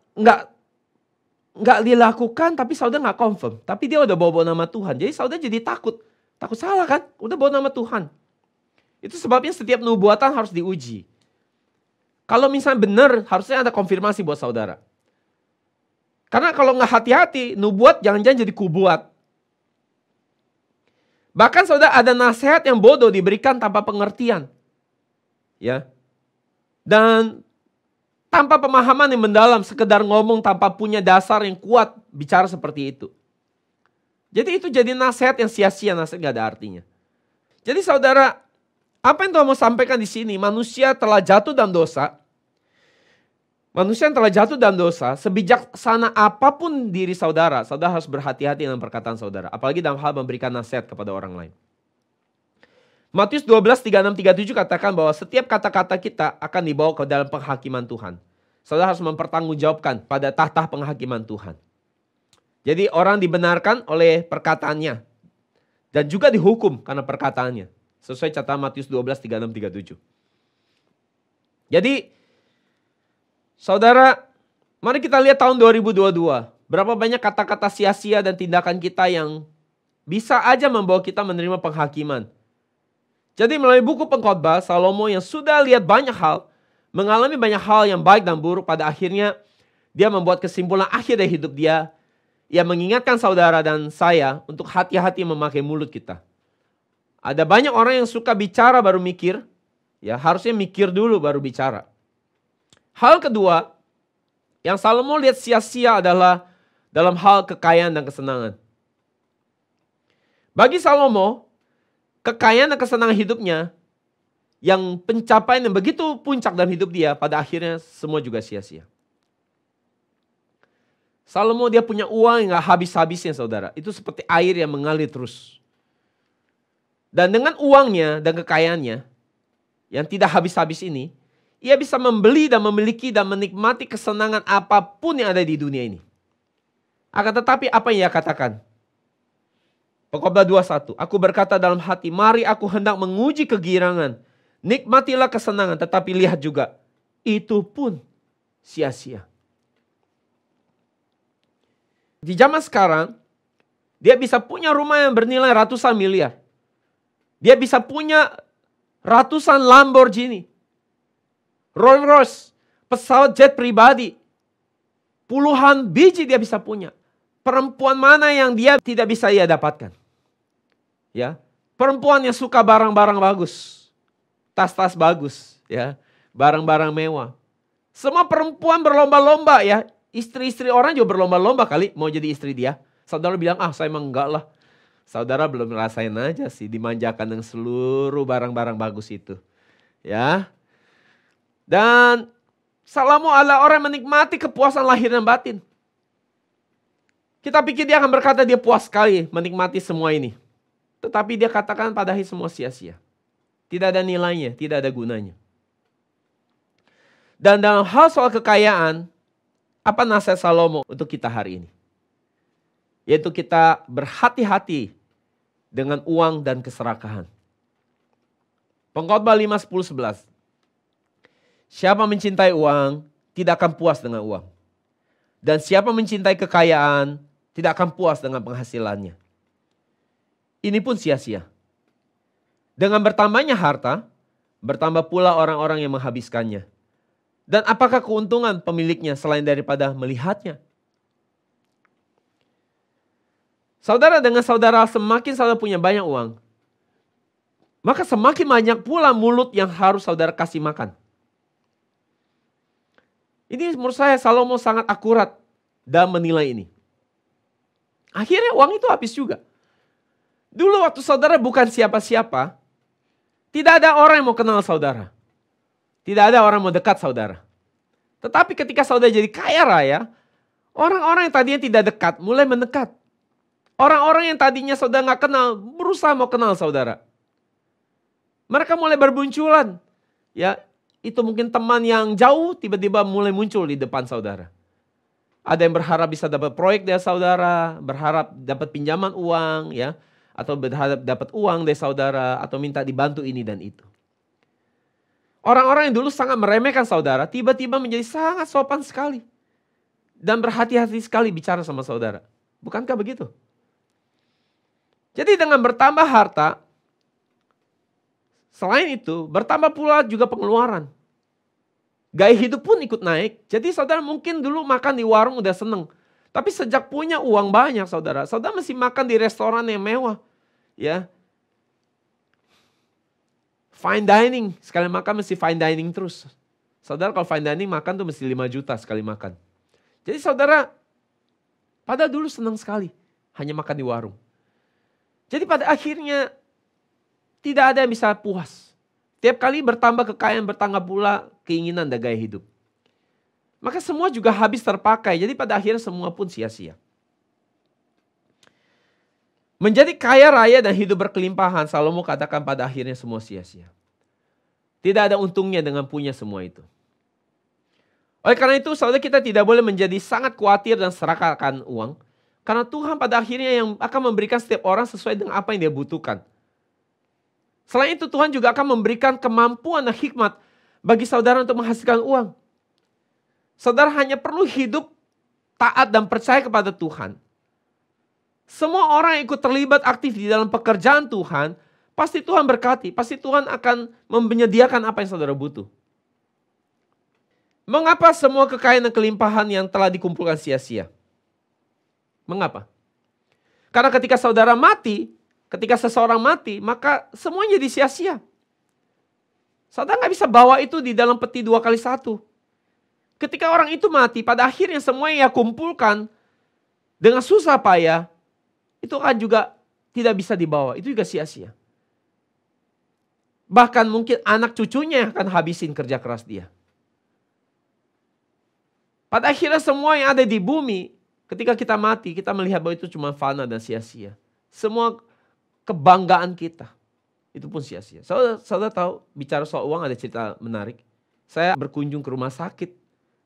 dilakukan tapi saudara nggak confirm. Tapi dia udah bawa nama Tuhan. Jadi saudara jadi takut. Takut salah kan? Udah bawa nama Tuhan. Itu sebabnya setiap nubuatan harus diuji. Kalau misalnya benar harusnya ada konfirmasi buat saudara. Karena kalau nggak hati-hati nubuat jangan-jangan jadi kubuat. Bahkan saudara ada nasihat yang bodoh diberikan tanpa pengertian. Ya. Dan tanpa pemahaman yang mendalam, sekedar ngomong tanpa punya dasar yang kuat, bicara seperti itu. Jadi itu jadi nasihat yang sia-sia, nasihat gak ada artinya. Jadi saudara, apa yang Tuhan mau sampaikan di sini, manusia telah jatuh dalam dosa. Manusia yang telah jatuh dalam dosa, sebijaksana apapun diri saudara, saudara harus berhati-hati dengan perkataan saudara. Apalagi dalam hal memberikan nasihat kepada orang lain. Matius 12, 36, 37 katakan bahwa setiap kata-kata kita akan dibawa ke dalam penghakiman Tuhan. Saudara harus mempertanggungjawabkan pada tahta penghakiman Tuhan. Jadi orang dibenarkan oleh perkataannya. Dan juga dihukum karena perkataannya. Sesuai catatan Matius 12, 36, 37. Jadi saudara, mari kita lihat tahun 2022. Berapa banyak kata-kata sia-sia dan tindakan kita yang bisa aja membawa kita menerima penghakiman. Jadi melalui buku Pengkhotbah, Salomo yang sudah lihat banyak hal, mengalami banyak hal yang baik dan buruk, pada akhirnya dia membuat kesimpulan akhir dari hidup dia. Ia mengingatkan saudara dan saya untuk hati-hati memakai mulut kita. Ada banyak orang yang suka bicara baru mikir, ya harusnya mikir dulu baru bicara. Hal kedua, yang Salomo lihat sia-sia adalah dalam hal kekayaan dan kesenangan. Bagi Salomo, kekayaan dan kesenangan hidupnya yang pencapaian yang begitu puncak dalam hidup dia, pada akhirnya semua juga sia-sia. Salomo dia punya uang yang gak habis-habisnya saudara. Itu seperti air yang mengalir terus. Dan dengan uangnya dan kekayaannya yang tidak habis-habis ini, ia bisa membeli dan memiliki dan menikmati kesenangan apapun yang ada di dunia ini. Akan tetapi apa yang ia katakan? Pengkhotbah 2:1, aku berkata dalam hati, mari aku hendak menguji kegirangan. Nikmatilah kesenangan, tetapi lihat juga, itu pun sia-sia. Di zaman sekarang, dia bisa punya rumah yang bernilai ratusan miliar. Dia bisa punya ratusan Lamborghini, Rolls Royce, pesawat jet pribadi. Puluhan biji dia bisa punya. Perempuan mana yang dia tidak bisa ia dapatkan? Ya, perempuan yang suka barang-barang bagus, tas-tas bagus, ya, barang-barang mewah. Semua perempuan berlomba-lomba ya, istri-istri orang juga berlomba-lomba kali mau jadi istri dia. Saudara bilang, saya emang enggak lah. Saudara belum ngerasain aja sih dimanjakan dengan seluruh barang-barang bagus itu. Ya. Dan Salomo adalah orang yang menikmati kepuasan lahir dan batin. Kita pikir dia akan berkata dia puas sekali menikmati semua ini. Tetapi dia katakan pada akhir semua sia-sia. Tidak ada nilainya, tidak ada gunanya. Dan dalam hal soal kekayaan, apa nasihat Salomo untuk kita hari ini? Yaitu kita berhati-hati dengan uang dan keserakahan. Pengkhotbah 5, 10, 11. Siapa mencintai uang, tidak akan puas dengan uang. Dan siapa mencintai kekayaan, tidak akan puas dengan penghasilannya. Ini pun sia-sia. Dengan bertambahnya harta, bertambah pula orang-orang yang menghabiskannya. Dan apakah keuntungan pemiliknya selain daripada melihatnya? Saudara, dengan saudara semakin saudara punya banyak uang, maka semakin banyak pula mulut yang harus saudara kasih makan. Ini menurut saya Salomo sangat akurat dalam menilai ini. Akhirnya uang itu habis juga. Dulu waktu saudara bukan siapa-siapa, tidak ada orang yang mau kenal saudara. Tidak ada orang yang mau dekat saudara. Tetapi ketika saudara jadi kaya raya, orang-orang yang tadinya tidak dekat mulai mendekat. Orang-orang yang tadinya saudara nggak kenal berusaha mau kenal saudara. Mereka mulai bermunculan. Ya, itu mungkin teman yang jauh tiba-tiba mulai muncul di depan saudara. Ada yang berharap bisa dapat proyek dari saudara, berharap dapat pinjaman uang, ya, atau berharap dapat uang dari saudara, atau minta dibantu ini dan itu. Orang-orang yang dulu sangat meremehkan saudara, tiba-tiba menjadi sangat sopan sekali. Dan berhati-hati sekali bicara sama saudara. Bukankah begitu? Jadi dengan bertambah harta, selain itu bertambah pula juga pengeluaran. Gaya hidup pun ikut naik. Jadi saudara mungkin dulu makan di warung udah seneng. Tapi sejak punya uang banyak saudara mesti makan di restoran yang mewah. Ya. Fine dining, sekali makan mesti fine dining terus. Saudara kalau fine dining makan tuh mesti 5 juta sekali makan. Jadi saudara, pada dulu senang sekali hanya makan di warung. Jadi pada akhirnya tidak ada yang bisa puas. Tiap kali bertambah kekayaan, bertambah pula keinginan dan gaya hidup. Maka semua juga habis terpakai, jadi pada akhirnya semua pun sia-sia. Menjadi kaya raya dan hidup berkelimpahan, Salomo katakan pada akhirnya semua sia-sia. Tidak ada untungnya dengan punya semua itu. Oleh karena itu, saudara, kita tidak boleh menjadi sangat khawatir dan serakah akan uang. Karena Tuhan pada akhirnya yang akan memberikan setiap orang sesuai dengan apa yang dia butuhkan. Selain itu Tuhan juga akan memberikan kemampuan dan hikmat bagi saudara untuk menghasilkan uang. Saudara hanya perlu hidup taat dan percaya kepada Tuhan. Semua orang yang ikut terlibat aktif di dalam pekerjaan Tuhan, pasti Tuhan berkati, pasti Tuhan akan menyediakan apa yang saudara butuh. Mengapa semua kekayaan dan kelimpahan yang telah dikumpulkan sia-sia? Mengapa? Karena ketika saudara mati, ketika seseorang mati, maka semuanya jadi sia-sia. Saudara nggak bisa bawa itu di dalam peti 2x1. Ketika orang itu mati, pada akhirnya semua yang ia kumpulkan dengan susah payah, itu kan juga tidak bisa dibawa. Itu juga sia-sia. Bahkan mungkin anak cucunya yang akan habisin kerja keras dia. Pada akhirnya semua yang ada di bumi, ketika kita mati, kita melihat bahwa itu cuma fana dan sia-sia. Semua kebanggaan kita, itu pun sia-sia. Saudara tahu, bicara soal uang ada cerita menarik. Saya berkunjung ke rumah sakit,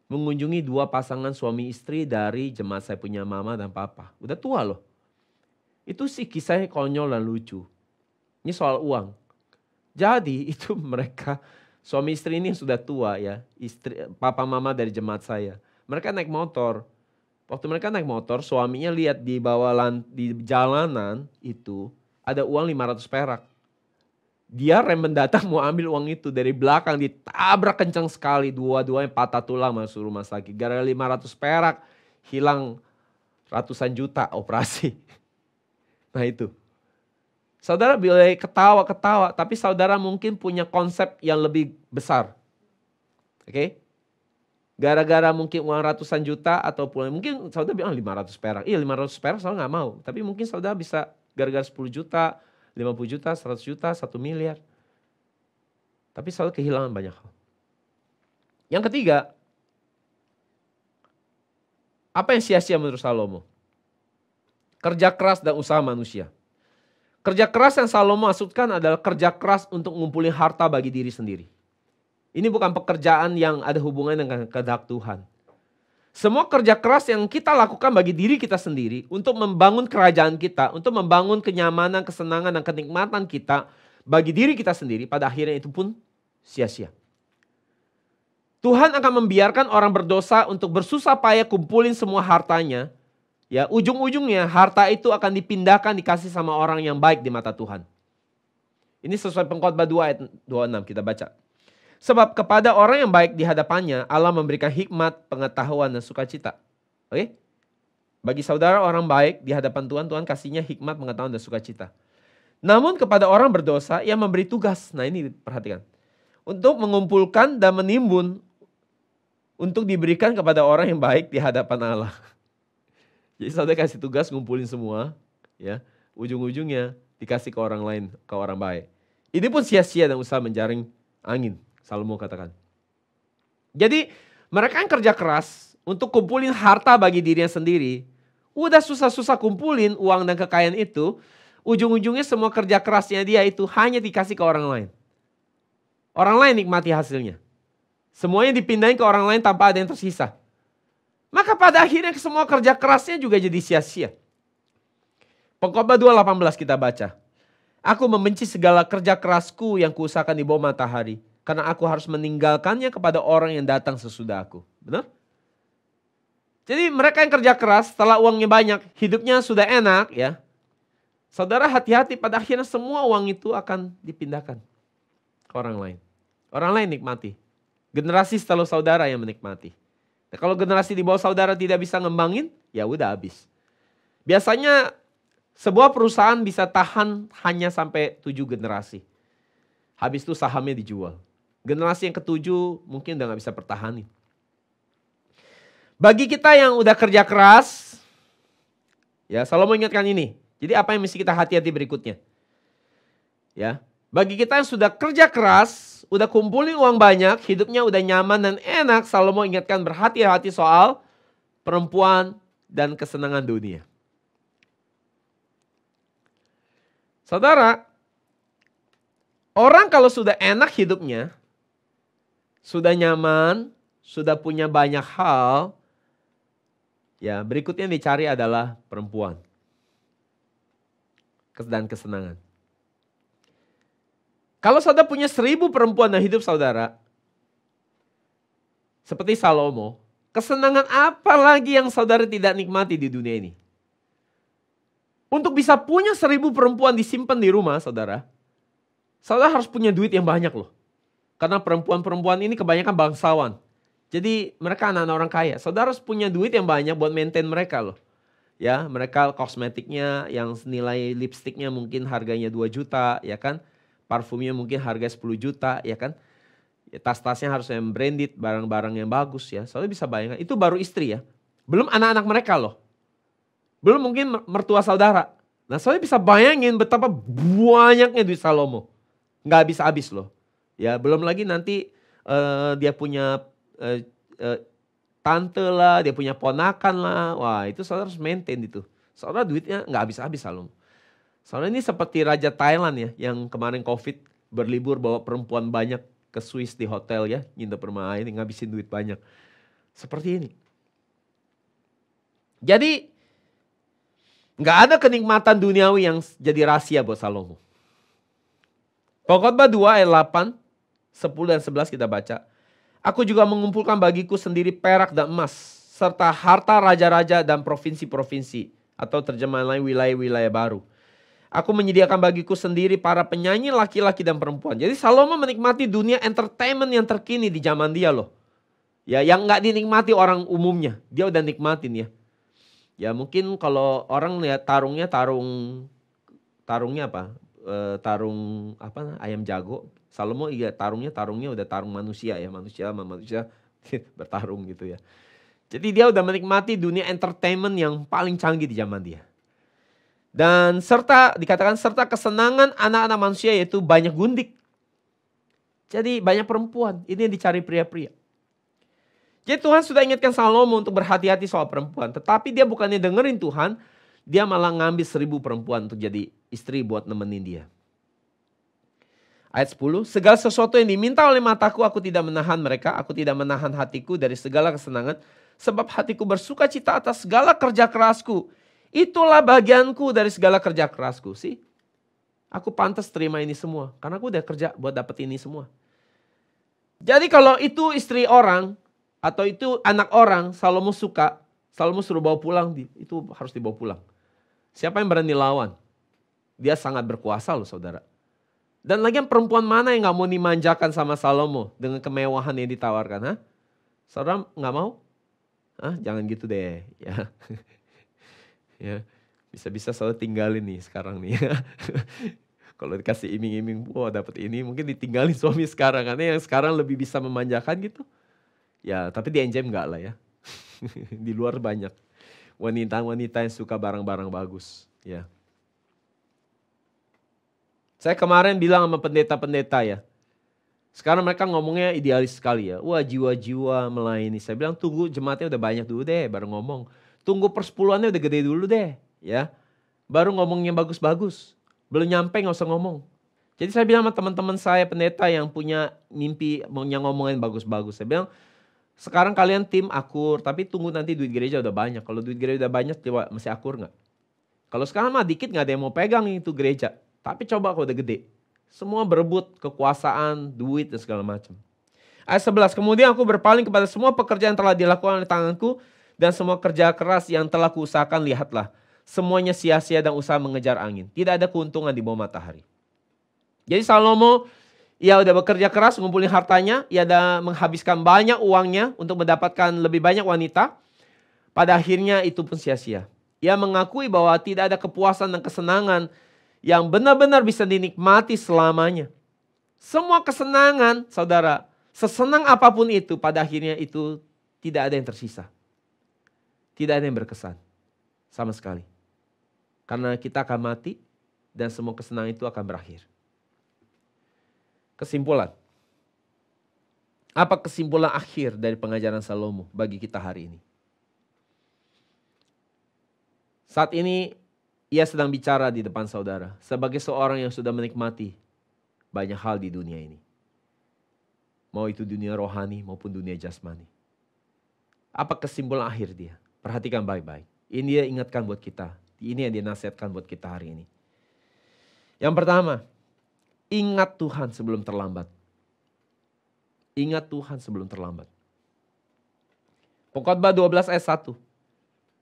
mengunjungi 2 pasangan suami istri dari jemaat saya punya mama dan papa. Udah tua loh. Itu sih kisahnya konyol dan lucu. Ini soal uang. Jadi itu mereka, suami istri ini sudah tua ya, papa mama dari jemaat saya. Mereka naik motor. Waktu mereka naik motor, suaminya lihat di bawah di jalanan itu ada uang 500 perak. Dia rem mendadak mau ambil uang itu, dari belakang ditabrak kencang sekali, dua-duanya patah tulang masuk rumah sakit. Gara-gara 500 perak hilang ratusan juta operasi. Nah itu. Saudara boleh ketawa-ketawa, tapi saudara mungkin punya konsep yang lebih besar. Oke? Gara-gara mungkin uang ratusan juta ataupun mungkin saudara bilang 500 perak. Iya 500 perak saudara nggak mau. Tapi mungkin saudara bisa gara-gara 10 juta, 50 juta, 100 juta, 1 miliar. Tapi saudara kehilangan banyak hal. Yang ketiga, apa yang sia-sia menurut Salomo? Kerja keras dan usaha manusia. Kerja keras yang Salomo maksudkan adalah kerja keras untuk ngumpulin harta bagi diri sendiri. Ini bukan pekerjaan yang ada hubungan dengan kehendak Tuhan. Semua kerja keras yang kita lakukan bagi diri kita sendiri untuk membangun kerajaan kita, untuk membangun kenyamanan, kesenangan, dan kenikmatan kita bagi diri kita sendiri, pada akhirnya itu pun sia-sia. Tuhan akan membiarkan orang berdosa untuk bersusah payah kumpulin semua hartanya. Ya, ujung-ujungnya harta itu akan dipindahkan, dikasih sama orang yang baik di mata Tuhan. Ini sesuai Pengkhotbah 2 ayat 26 kita baca. Sebab kepada orang yang baik di hadapannya, Allah memberikan hikmat, pengetahuan, dan sukacita. Oke? Bagi saudara orang baik di hadapan Tuhan, Tuhan kasihnya hikmat, pengetahuan, dan sukacita. Namun kepada orang berdosa, Ia memberi tugas. Nah ini perhatikan. Untuk mengumpulkan dan menimbun, untuk diberikan kepada orang yang baik di hadapan Allah. Jadi saudara kasih tugas ngumpulin semua, ya, ujung-ujungnya dikasih ke orang lain, ke orang baik. Ini pun sia-sia dan usaha menjaring angin. Salomo katakan. Jadi mereka yang kerja keras untuk kumpulin harta bagi dirinya sendiri. Udah susah-susah kumpulin uang dan kekayaan itu. Ujung-ujungnya semua kerja kerasnya dia itu hanya dikasih ke orang lain. Orang lain nikmati hasilnya. Semuanya dipindahin ke orang lain tanpa ada yang tersisa. Maka pada akhirnya semua kerja kerasnya juga jadi sia-sia. Pengkhotbah 2:18 kita baca. Aku membenci segala kerja kerasku yang kuusahakan di bawah matahari. Karena aku harus meninggalkannya kepada orang yang datang sesudah aku. Benar? Jadi mereka yang kerja keras setelah uangnya banyak, hidupnya sudah enak ya. Saudara hati-hati, pada akhirnya semua uang itu akan dipindahkan ke orang lain. Orang lain nikmati. Generasi setelah saudara yang menikmati. Nah, kalau generasi di bawah saudara tidak bisa ngembangin, ya udah habis. Biasanya sebuah perusahaan bisa tahan hanya sampai 7 generasi. Habis itu sahamnya dijual. Generasi yang ketujuh mungkin udah gak bisa pertahanin. Bagi kita yang udah kerja keras, ya Salomo ingatkan ini. Jadi apa yang mesti kita hati-hati berikutnya? Ya, bagi kita yang sudah kerja keras, udah kumpulin uang banyak, hidupnya udah nyaman dan enak, Salomo ingatkan berhati-hati soal perempuan dan kesenangan dunia. Saudara, orang kalau sudah enak hidupnya, sudah nyaman, sudah punya banyak hal, ya berikutnya yang dicari adalah perempuan dan kesenangan. Kalau saudara punya 1000 perempuan dalam hidup saudara, seperti Salomo, kesenangan apa lagi yang saudara tidak nikmati di dunia ini? Untuk bisa punya 1000 perempuan disimpan di rumah saudara, saudara harus punya duit yang banyak loh. Karena perempuan-perempuan ini kebanyakan bangsawan. Jadi mereka anak-anak orang kaya. Saudara harus punya duit yang banyak buat maintain mereka loh. Ya, mereka kosmetiknya yang nilai lipstiknya mungkin harganya 2 juta, ya kan? Parfumnya mungkin harga 10 juta, ya kan? Ya, tas-tasnya harus yang branded, barang-barang yang bagus ya. Saudara bisa bayangkan, itu baru istri ya. Belum anak-anak mereka loh. Belum mungkin mertua saudara. Nah, saudara bisa bayangin betapa banyaknya duit Salomo. Nggak habis-habis loh. Ya, belum lagi nanti dia punya tante lah, dia punya ponakan lah. Wah, itu saudara harus maintain itu. Saudara duitnya nggak habis-habis Salomo. Saudara ini seperti Raja Thailand ya, yang kemarin COVID berlibur bawa perempuan banyak ke Swiss di hotel ya, nginep rumah ini ngabisin duit banyak. Seperti ini. Jadi nggak ada kenikmatan duniawi yang jadi rahasia buat Salomo. Pengkhotbah 2 ayat 8, 10 dan 11 kita baca. Aku juga mengumpulkan bagiku sendiri perak dan emas, serta harta raja-raja dan provinsi-provinsi, atau terjemahan lain wilayah-wilayah baru. Aku menyediakan bagiku sendiri para penyanyi laki-laki dan perempuan. Jadi Salomo menikmati dunia entertainment yang terkini di zaman dia loh. Ya, yang gak dinikmati orang umumnya, dia udah nikmatin ya. Ya mungkin kalau orang lihat tarungnya apa? Tarung apa ayam jago. Salomo iya tarungnya udah tarung manusia ya, manusia sama manusia Bertarung gitu ya. Jadi dia udah menikmati dunia entertainment yang paling canggih di zaman dia. Dan serta dikatakan serta kesenangan anak-anak manusia yaitu banyak gundik. Jadi banyak perempuan, ini yang dicari pria-pria. Jadi Tuhan sudah ingatkan Salomo untuk berhati-hati soal perempuan. Tetapi dia bukannya dengerin Tuhan, dia malah ngambil 1000 perempuan untuk jadi istri buat nemenin dia. Ayat 10, segala sesuatu yang diminta oleh mataku, aku tidak menahan mereka. Aku tidak menahan hatiku dari segala kesenangan. Sebab hatiku bersuka cita atas segala kerja kerasku. Itulah bagianku dari segala kerja kerasku. Sih, aku pantas terima ini semua. Karena aku udah kerja buat dapet ini semua. Jadi kalau itu istri orang, atau itu anak orang, Salomo suka, Salomo suruh bawa pulang, itu harus dibawa pulang. Siapa yang berani lawan? Dia sangat berkuasa loh saudara. Dan lagian perempuan mana yang gak mau dimanjakan sama Salomo dengan kemewahan yang ditawarkan? Ha? Saudara gak mau? Hah? Jangan gitu deh. Ya. Ya. Bisa-bisa saudara tinggalin nih sekarang nih. Kalau dikasih iming-iming, wah dapat ini, mungkin ditinggalin suami sekarang. Karena yang sekarang lebih bisa memanjakan gitu. Ya, tapi di NJM enggak lah ya. Di luar banyak wanita-wanita yang suka barang-barang bagus. Ya. Saya kemarin bilang sama pendeta-pendeta ya. Sekarang mereka ngomongnya idealis sekali ya. Wah jiwa-jiwa melayani. Saya bilang tunggu jemaatnya udah banyak dulu deh baru ngomong. Tunggu persepuluhannya udah gede dulu deh. Ya. Baru ngomongnya bagus-bagus. Belum nyampe gak usah ngomong. Jadi saya bilang sama teman-teman saya pendeta yang punya mimpi maunya ngomongin bagus-bagus. Saya bilang sekarang kalian tim akur, tapi tunggu nanti duit gereja udah banyak. Kalau duit gereja udah banyak, coba masih akur gak? Kalau sekarang mah dikit gak ada yang mau pegang itu gereja. Tapi coba kalau udah gede. Semua berebut kekuasaan, duit dan segala macam. Ayat 11, kemudian aku berpaling kepada semua pekerjaan yang telah dilakukan oleh tanganku. Dan semua kerja keras yang telah kuusahakan, lihatlah. Semuanya sia-sia dan usaha mengejar angin. Tidak ada keuntungan di bawah matahari. Jadi Salomo, ia udah bekerja keras ngumpulin hartanya. Ia udah menghabiskan banyak uangnya untuk mendapatkan lebih banyak wanita. Pada akhirnya itu pun sia-sia. Ia mengakui bahwa tidak ada kepuasan dan kesenangan yang benar-benar bisa dinikmati selamanya. Semua kesenangan, saudara, sesenang apapun itu, pada akhirnya itu tidak ada yang tersisa. Tidak ada yang berkesan, sama sekali. Karena kita akan mati dan semua kesenangan itu akan berakhir. Kesimpulan. Apa kesimpulan akhir dari pengajaran Salomo bagi kita hari ini? Saat ini ia sedang bicara di depan saudara sebagai seorang yang sudah menikmati banyak hal di dunia ini. Mau itu dunia rohani maupun dunia jasmani. Apa kesimpulan akhir dia? Perhatikan baik-baik. Ini dia ingatkan buat kita. Ini yang dia nasihatkan buat kita hari ini. Yang pertama, ingat Tuhan sebelum terlambat. Ingat Tuhan sebelum terlambat. Pengkhotbah 12 ayat 1.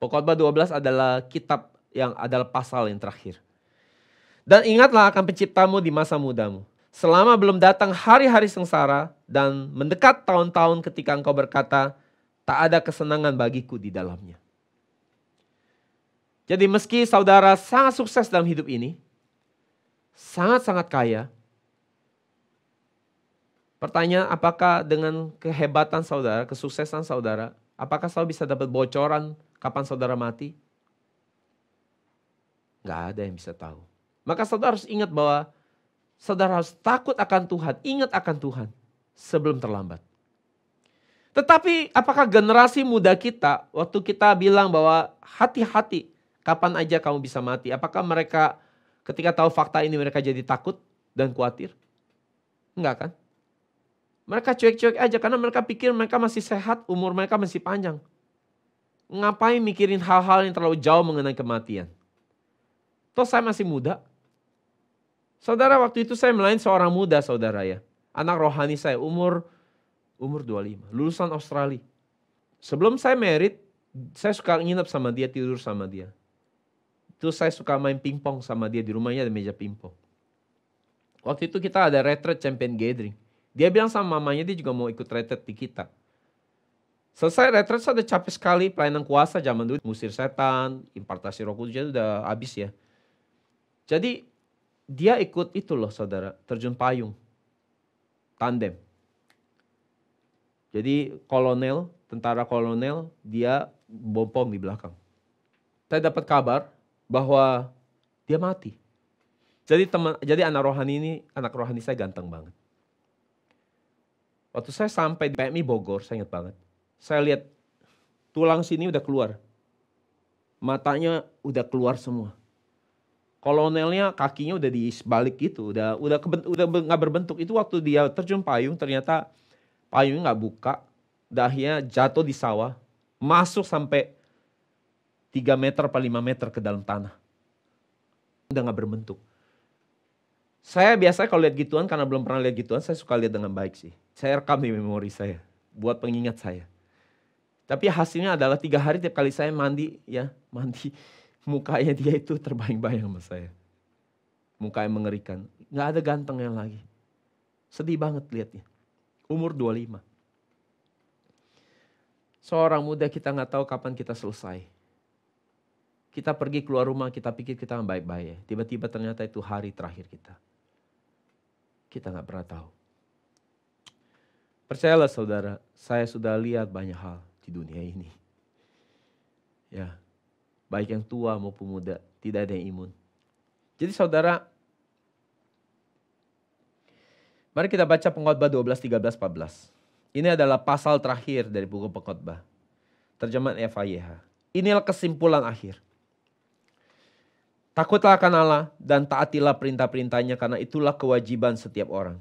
Pengkhotbah 12 adalah kitab yang adalah pasal yang terakhir. Dan ingatlah akan penciptamu di masa mudamu. Selama belum datang hari-hari sengsara dan mendekat tahun-tahun ketika engkau berkata, tak ada kesenangan bagiku di dalamnya. Jadi meski saudara sangat sukses dalam hidup ini, sangat-sangat kaya, pertanyaan apakah dengan kehebatan saudara, kesuksesan saudara, apakah saudara bisa dapat bocoran kapan saudara mati? Gak ada yang bisa tahu. Maka saudara harus ingat bahwa saudara harus takut akan Tuhan, ingat akan Tuhan sebelum terlambat. Tetapi apakah generasi muda kita, waktu kita bilang bahwa hati-hati kapan aja kamu bisa mati, apakah mereka ketika tahu fakta ini mereka jadi takut dan khawatir? Enggak kan? Mereka cuek-cuek aja karena mereka pikir mereka masih sehat, umur mereka masih panjang. Ngapain mikirin hal-hal yang terlalu jauh mengenai kematian? Toh saya masih muda. Saudara, waktu itu saya melayani seorang muda saudara ya. Anak rohani saya umur 25, lulusan Australia. Sebelum saya married, saya suka nginep sama dia, tidur sama dia. Itu saya suka main pingpong sama dia, di rumahnya ada meja pingpong. Waktu itu kita ada retreat champion gathering. Dia bilang sama mamanya dia juga mau ikut retreat di kita. Selesai retreat saya udah capek sekali, pelayanan kuasa zaman dulu, musir setan, impartasi roh kudus itu udah habis ya. Jadi dia ikut itu loh saudara, terjun payung, tandem. Jadi tentara kolonel, dia bopong di belakang. Saya dapat kabar bahwa dia mati. Jadi anak rohani saya ganteng banget. Waktu saya sampai di PMI Bogor, saya ingat banget. Saya lihat tulang sini udah keluar. Matanya udah keluar semua. Kolonelnya kakinya udah dibalik gitu, udah nggak berbentuk. Itu waktu dia terjun payung, ternyata payungnya nggak buka, dahinya jatuh di sawah, masuk sampai 3 meter atau 5 meter ke dalam tanah. Udah nggak berbentuk. Saya biasanya kalau lihat gituan, karena belum pernah lihat gituan, saya suka lihat dengan baik sih. Saya rekam di memori saya, buat pengingat saya. Tapi hasilnya adalah 3 hari tiap kali saya mandi, mukanya dia itu terbayang-bayang sama saya. Mukanya mengerikan, nggak ada gantengnya lagi. Sedih banget lihatnya. Umur 25. Seorang muda, kita nggak tahu kapan kita selesai. Kita pergi keluar rumah, kita pikir kita baik-baik ya. Tiba-tiba ternyata itu hari terakhir kita. Kita nggak pernah tahu. Percayalah saudara, saya sudah lihat banyak hal di dunia ini. Ya, baik yang tua maupun muda, tidak ada yang imun. Jadi saudara, mari kita baca Pengkhotbah 12, 13, 14. Ini adalah pasal terakhir dari buku Pengkhotbah. Terjemahan FAYH. Inilah kesimpulan akhir. Takutlah akan Allah dan taatilah perintah-perintahnya, karena itulah kewajiban setiap orang.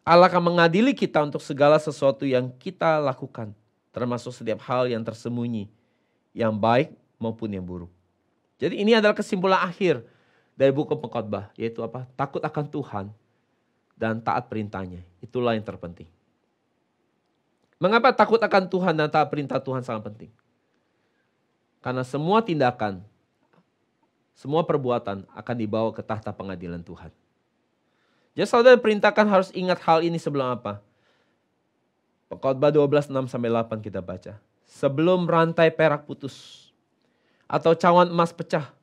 Allah akan mengadili kita untuk segala sesuatu yang kita lakukan, termasuk setiap hal yang tersembunyi, yang baik maupun yang buruk. Jadi ini adalah kesimpulan akhir dari buku Pengkhotbah, yaitu apa? Takut akan Tuhan dan taat perintahnya. Itulah yang terpenting. Mengapa takut akan Tuhan dan taat perintah Tuhan sangat penting? Karena semua tindakan, semua perbuatan akan dibawa ke tahta pengadilan Tuhan. Jadi saudara perintahkan harus ingat hal ini sebelum apa? Pengkhotbah 12, 6-8 kita baca. Sebelum rantai perak putus, atau cawan emas pecah,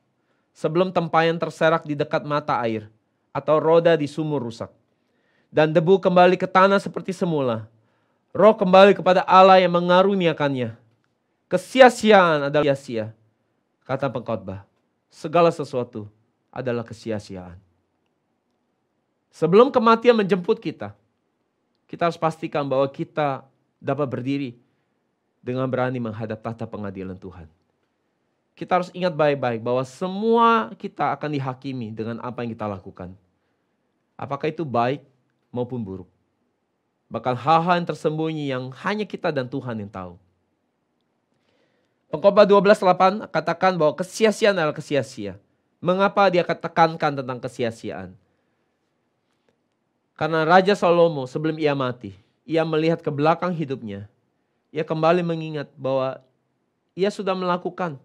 sebelum tempayan terserak di dekat mata air, atau roda di sumur rusak, dan debu kembali ke tanah seperti semula, roh kembali kepada Allah yang mengaruniakannya. Kesia-siaan adalah sia-sia. Kata pengkhotbah, segala sesuatu adalah kesia-siaan. Sebelum kematian menjemput kita harus pastikan bahwa kita dapat berdiri dengan berani menghadap tahta pengadilan Tuhan. Kita harus ingat baik-baik bahwa semua kita akan dihakimi dengan apa yang kita lakukan. Apakah itu baik maupun buruk. Bahkan hal-hal yang tersembunyi yang hanya kita dan Tuhan yang tahu. Pengkhotbah 12:8 katakan bahwa kesia-siaan adalah kesia-sia. Mengapa dia tekankan tentang kesia-siaan? Karena Raja Salomo sebelum ia mati, ia melihat ke belakang hidupnya. Ia kembali mengingat bahwa ia sudah melakukan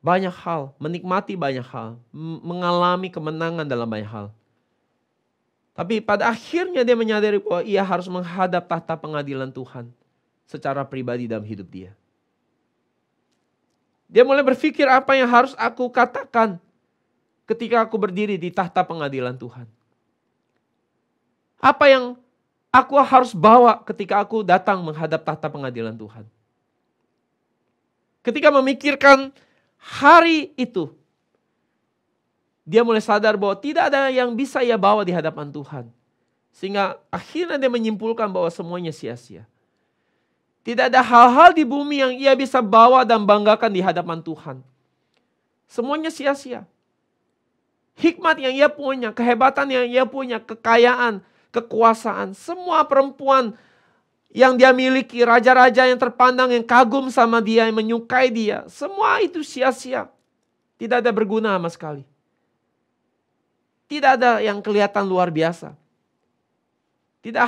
banyak hal, menikmati banyak hal, mengalami kemenangan dalam banyak hal. Tapi pada akhirnya dia menyadari bahwa ia harus menghadap tahta pengadilan Tuhan secara pribadi dalam hidup dia. Dia mulai berpikir apa yang harus aku katakan ketika aku berdiri di tahta pengadilan Tuhan. Apa yang aku harus bawa ketika aku datang menghadap tahta pengadilan Tuhan. Ketika memikirkan hari itu, dia mulai sadar bahwa tidak ada yang bisa ia bawa di hadapan Tuhan. Sehingga akhirnya dia menyimpulkan bahwa semuanya sia-sia. Tidak ada hal-hal di bumi yang ia bisa bawa dan banggakan di hadapan Tuhan. Semuanya sia-sia. Hikmat yang ia punya, kehebatan yang ia punya, kekayaan, kekuasaan, semua perempuan yang dia miliki, raja-raja yang terpandang, yang kagum sama dia, yang menyukai dia, semua itu sia-sia. Tidak ada berguna sama sekali. Tidak ada yang kelihatan luar biasa. Tidak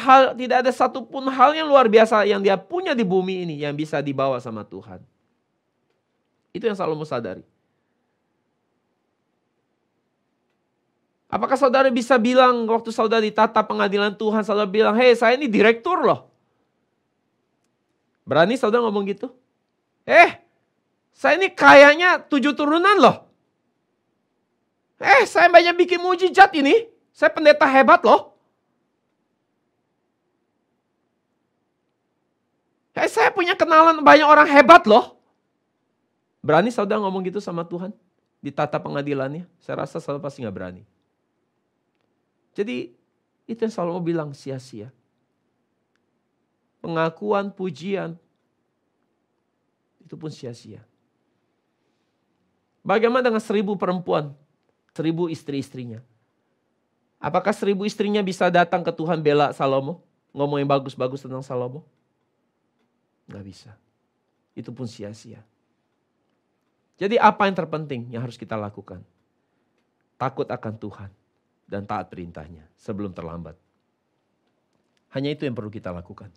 ada satupun hal yang luar biasa yang dia punya di bumi ini yang bisa dibawa sama Tuhan. Itu yang Salomo sadari. Apakah saudara bisa bilang waktu saudara di tahta pengadilan Tuhan, saudara bilang, "Hei, saya ini direktur loh." Berani saudara ngomong gitu? Saya ini kayaknya 7 turunan loh. Saya banyak bikin mujizat ini. Saya pendeta hebat loh. Saya punya kenalan banyak orang hebat loh. Berani saudara ngomong gitu sama Tuhan? Di tata pengadilannya? Saya rasa saudara pasti gak berani. Jadi itu yang Salomo bilang sia-sia. Pengakuan, pujian, itu pun sia-sia. Bagaimana dengan 1000 perempuan? 1000 istri-istrinya. Apakah 1000 istrinya bisa datang ke Tuhan bela Salomo? Ngomong yang bagus-bagus tentang Salomo? Gak bisa. Itu pun sia-sia. Jadi apa yang terpenting yang harus kita lakukan? Takut akan Tuhan dan taat perintahnya sebelum terlambat. Hanya itu yang perlu kita lakukan.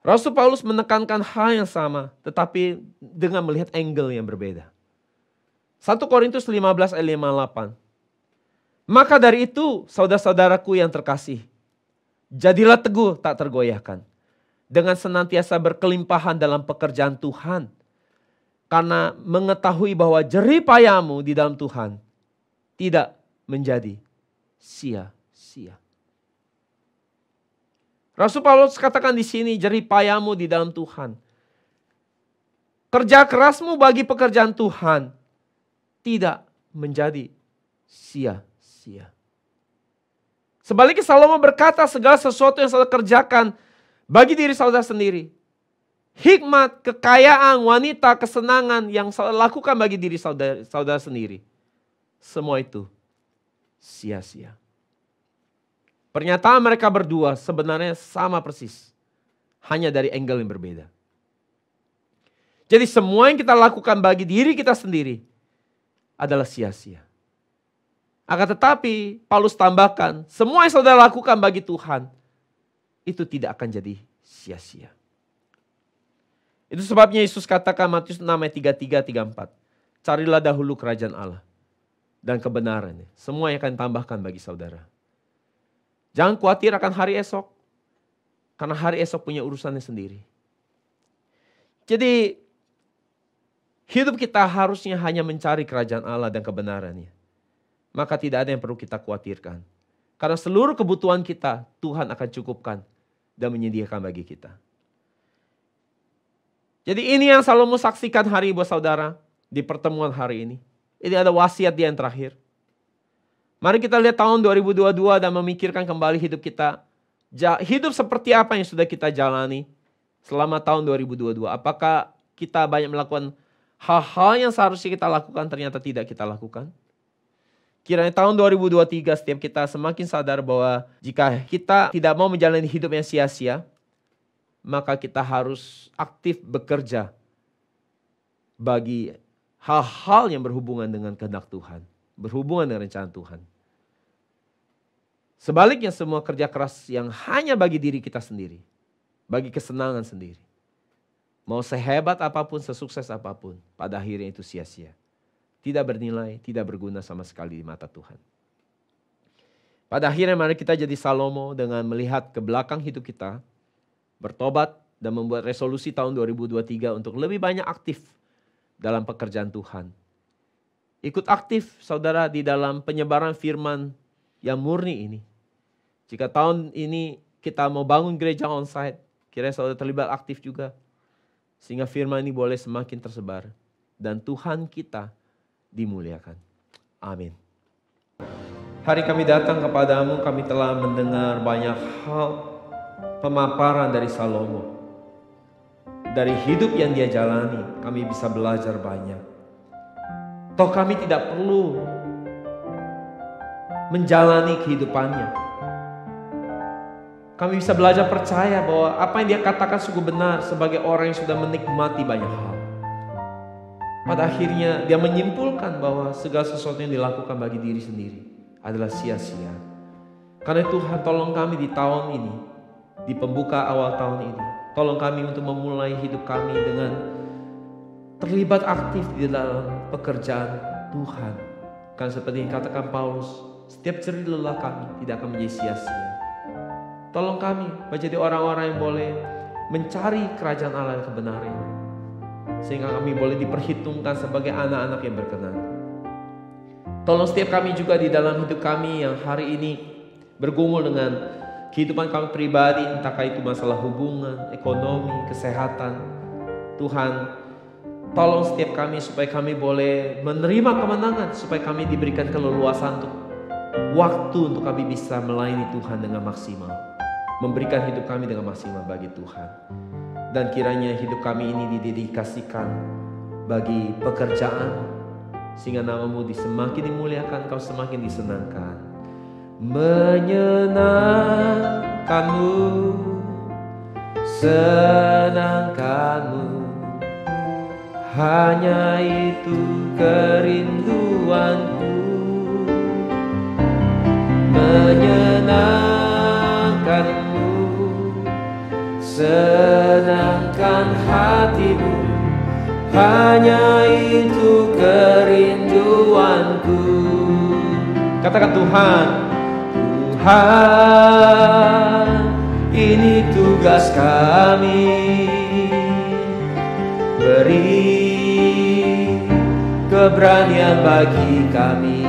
Rasul Paulus menekankan hal yang sama, tetapi dengan melihat angle yang berbeda. 1 Korintus 15 ayat 58. Maka dari itu, saudara-saudaraku yang terkasih, jadilah teguh tak tergoyahkan, dengan senantiasa berkelimpahan dalam pekerjaan Tuhan, karena mengetahui bahwa jerih payahmu di dalam Tuhan tidak menjadi sia-sia. Rasul Paulus katakan di sini, jerih payahmu di dalam Tuhan. Kerja kerasmu bagi pekerjaan Tuhan tidak menjadi sia-sia. Sebaliknya Salomo berkata, segala sesuatu yang saudara kerjakan bagi diri saudara sendiri. Hikmat, kekayaan, wanita, kesenangan yang saudara lakukan bagi diri saudara sendiri. Semua itu sia-sia. Pernyataan mereka berdua sebenarnya sama persis. Hanya dari angle yang berbeda. Jadi semua yang kita lakukan bagi diri kita sendiri adalah sia-sia. Akan tetapi Paulus tambahkan, semua yang saudara lakukan bagi Tuhan itu tidak akan jadi sia-sia. Itu sebabnya Yesus katakan Matius 6 ayat 33-34. Carilah dahulu kerajaan Allah dan kebenarannya. Semua yang akan tambahkan bagi saudara. Jangan khawatir akan hari esok. Karena hari esok punya urusannya sendiri. Jadi hidup kita harusnya hanya mencari kerajaan Allah dan kebenarannya. Maka tidak ada yang perlu kita khawatirkan. Karena seluruh kebutuhan kita Tuhan akan cukupkan dan menyediakan bagi kita. Jadi ini yang Salomo saksikan hari buat saudara di pertemuan hari ini. Ini ada wasiat dia yang terakhir. Mari kita lihat tahun 2022 dan memikirkan kembali hidup kita. Hidup seperti apa yang sudah kita jalani selama tahun 2022. Apakah kita banyak melakukan hal-hal yang seharusnya kita lakukan ternyata tidak kita lakukan? Kiranya tahun 2023 setiap kita semakin sadar bahwa jika kita tidak mau menjalani hidup yang sia-sia, maka kita harus aktif bekerja bagi hal-hal yang berhubungan dengan kehendak Tuhan. Berhubungan dengan rencana Tuhan. Sebaliknya semua kerja keras yang hanya bagi diri kita sendiri. Bagi kesenangan sendiri. Mau sehebat apapun, sesukses apapun. Pada akhirnya itu sia-sia. Tidak bernilai, tidak berguna sama sekali di mata Tuhan. Pada akhirnya mari kita jadi Salomo dengan melihat ke belakang hidup kita. Bertobat dan membuat resolusi tahun 2023 untuk lebih banyak aktif dalam pekerjaan Tuhan. Ikut aktif saudara di dalam penyebaran firman yang murni ini. Jika tahun ini kita mau bangun gereja onsite, kiranya saudara terlibat aktif juga. Sehingga firman ini boleh semakin tersebar. Dan Tuhan kita dimuliakan. Amin. Hari kami datang kepadamu, kami telah mendengar banyak hal pemaparan dari Salomo. Dari hidup yang dia jalani, kami bisa belajar banyak. Toh kami tidak perlu menjalani kehidupannya. Kami bisa belajar percaya bahwa apa yang dia katakan sungguh benar sebagai orang yang sudah menikmati banyak hal. Pada akhirnya dia menyimpulkan bahwa segala sesuatu yang dilakukan bagi diri sendiri adalah sia-sia. Karena Tuhan tolong kami di tahun ini, di pembuka awal tahun ini. Tolong kami untuk memulai hidup kami dengan terlibat aktif di dalam pekerjaan Tuhan. Karena seperti yang katakan Paulus, setiap jerih lelah kami tidak akan menjadi sia-sia. Tolong kami menjadi orang-orang yang boleh mencari kerajaan Allah dan kebenaran. Sehingga kami boleh diperhitungkan sebagai anak-anak yang berkenan. Tolong setiap kami juga di dalam hidup kami yang hari ini bergumul dengan kehidupan kami pribadi, entahkah itu masalah hubungan, ekonomi, kesehatan. Tuhan, tolong setiap kami supaya kami boleh menerima kemenangan, supaya kami diberikan keleluasan untuk waktu untuk kami bisa melayani Tuhan dengan maksimal, memberikan hidup kami dengan maksimal bagi Tuhan. Dan kiranya hidup kami ini didedikasikan bagi pekerjaan, sehingga nama-Mu semakin dimuliakan, Kau semakin disenangkan. Menyenangkan-Mu, senangkan-Mu, hanya itu kerinduanku. Menyenangkan-Mu, senangkan hati-Mu, hanya itu kerinduanku. Katakan, Tuhan, Tuhan, ini tugas kami. Beri keberanian bagi kami.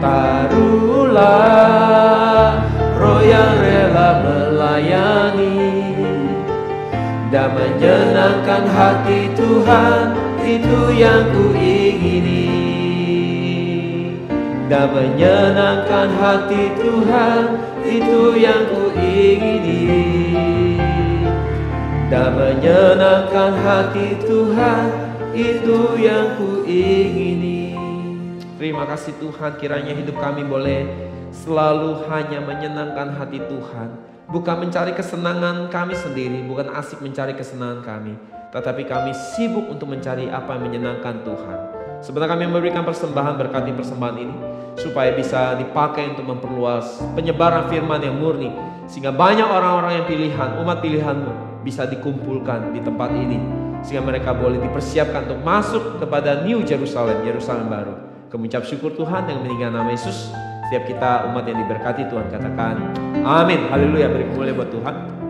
Taruhlah roh yang rela melayani dan menyenangkan hati Tuhan, itu yang kuingini. Dan menyenangkan hati Tuhan, itu yang kuingini. Dan menyenangkan hati Tuhan, itu yang kuingini. Terima kasih Tuhan, kiranya hidup kami boleh selalu hanya menyenangkan hati Tuhan. Bukan mencari kesenangan kami sendiri, bukan asik mencari kesenangan kami, tetapi kami sibuk untuk mencari apa yang menyenangkan Tuhan. Sebenarnya kami memberikan persembahan, berkati persembahan ini supaya bisa dipakai untuk memperluas penyebaran firman yang murni, sehingga banyak orang-orang yang pilihan, umat pilihan-Mu bisa dikumpulkan di tempat ini, sehingga mereka boleh dipersiapkan untuk masuk kepada New Jerusalem, Yerusalem baru. Kami ucap syukur Tuhan yang meninggikan nama Yesus. Setiap kita umat yang diberkati Tuhan katakan amin. Haleluya, beri kemuliaan buat Tuhan.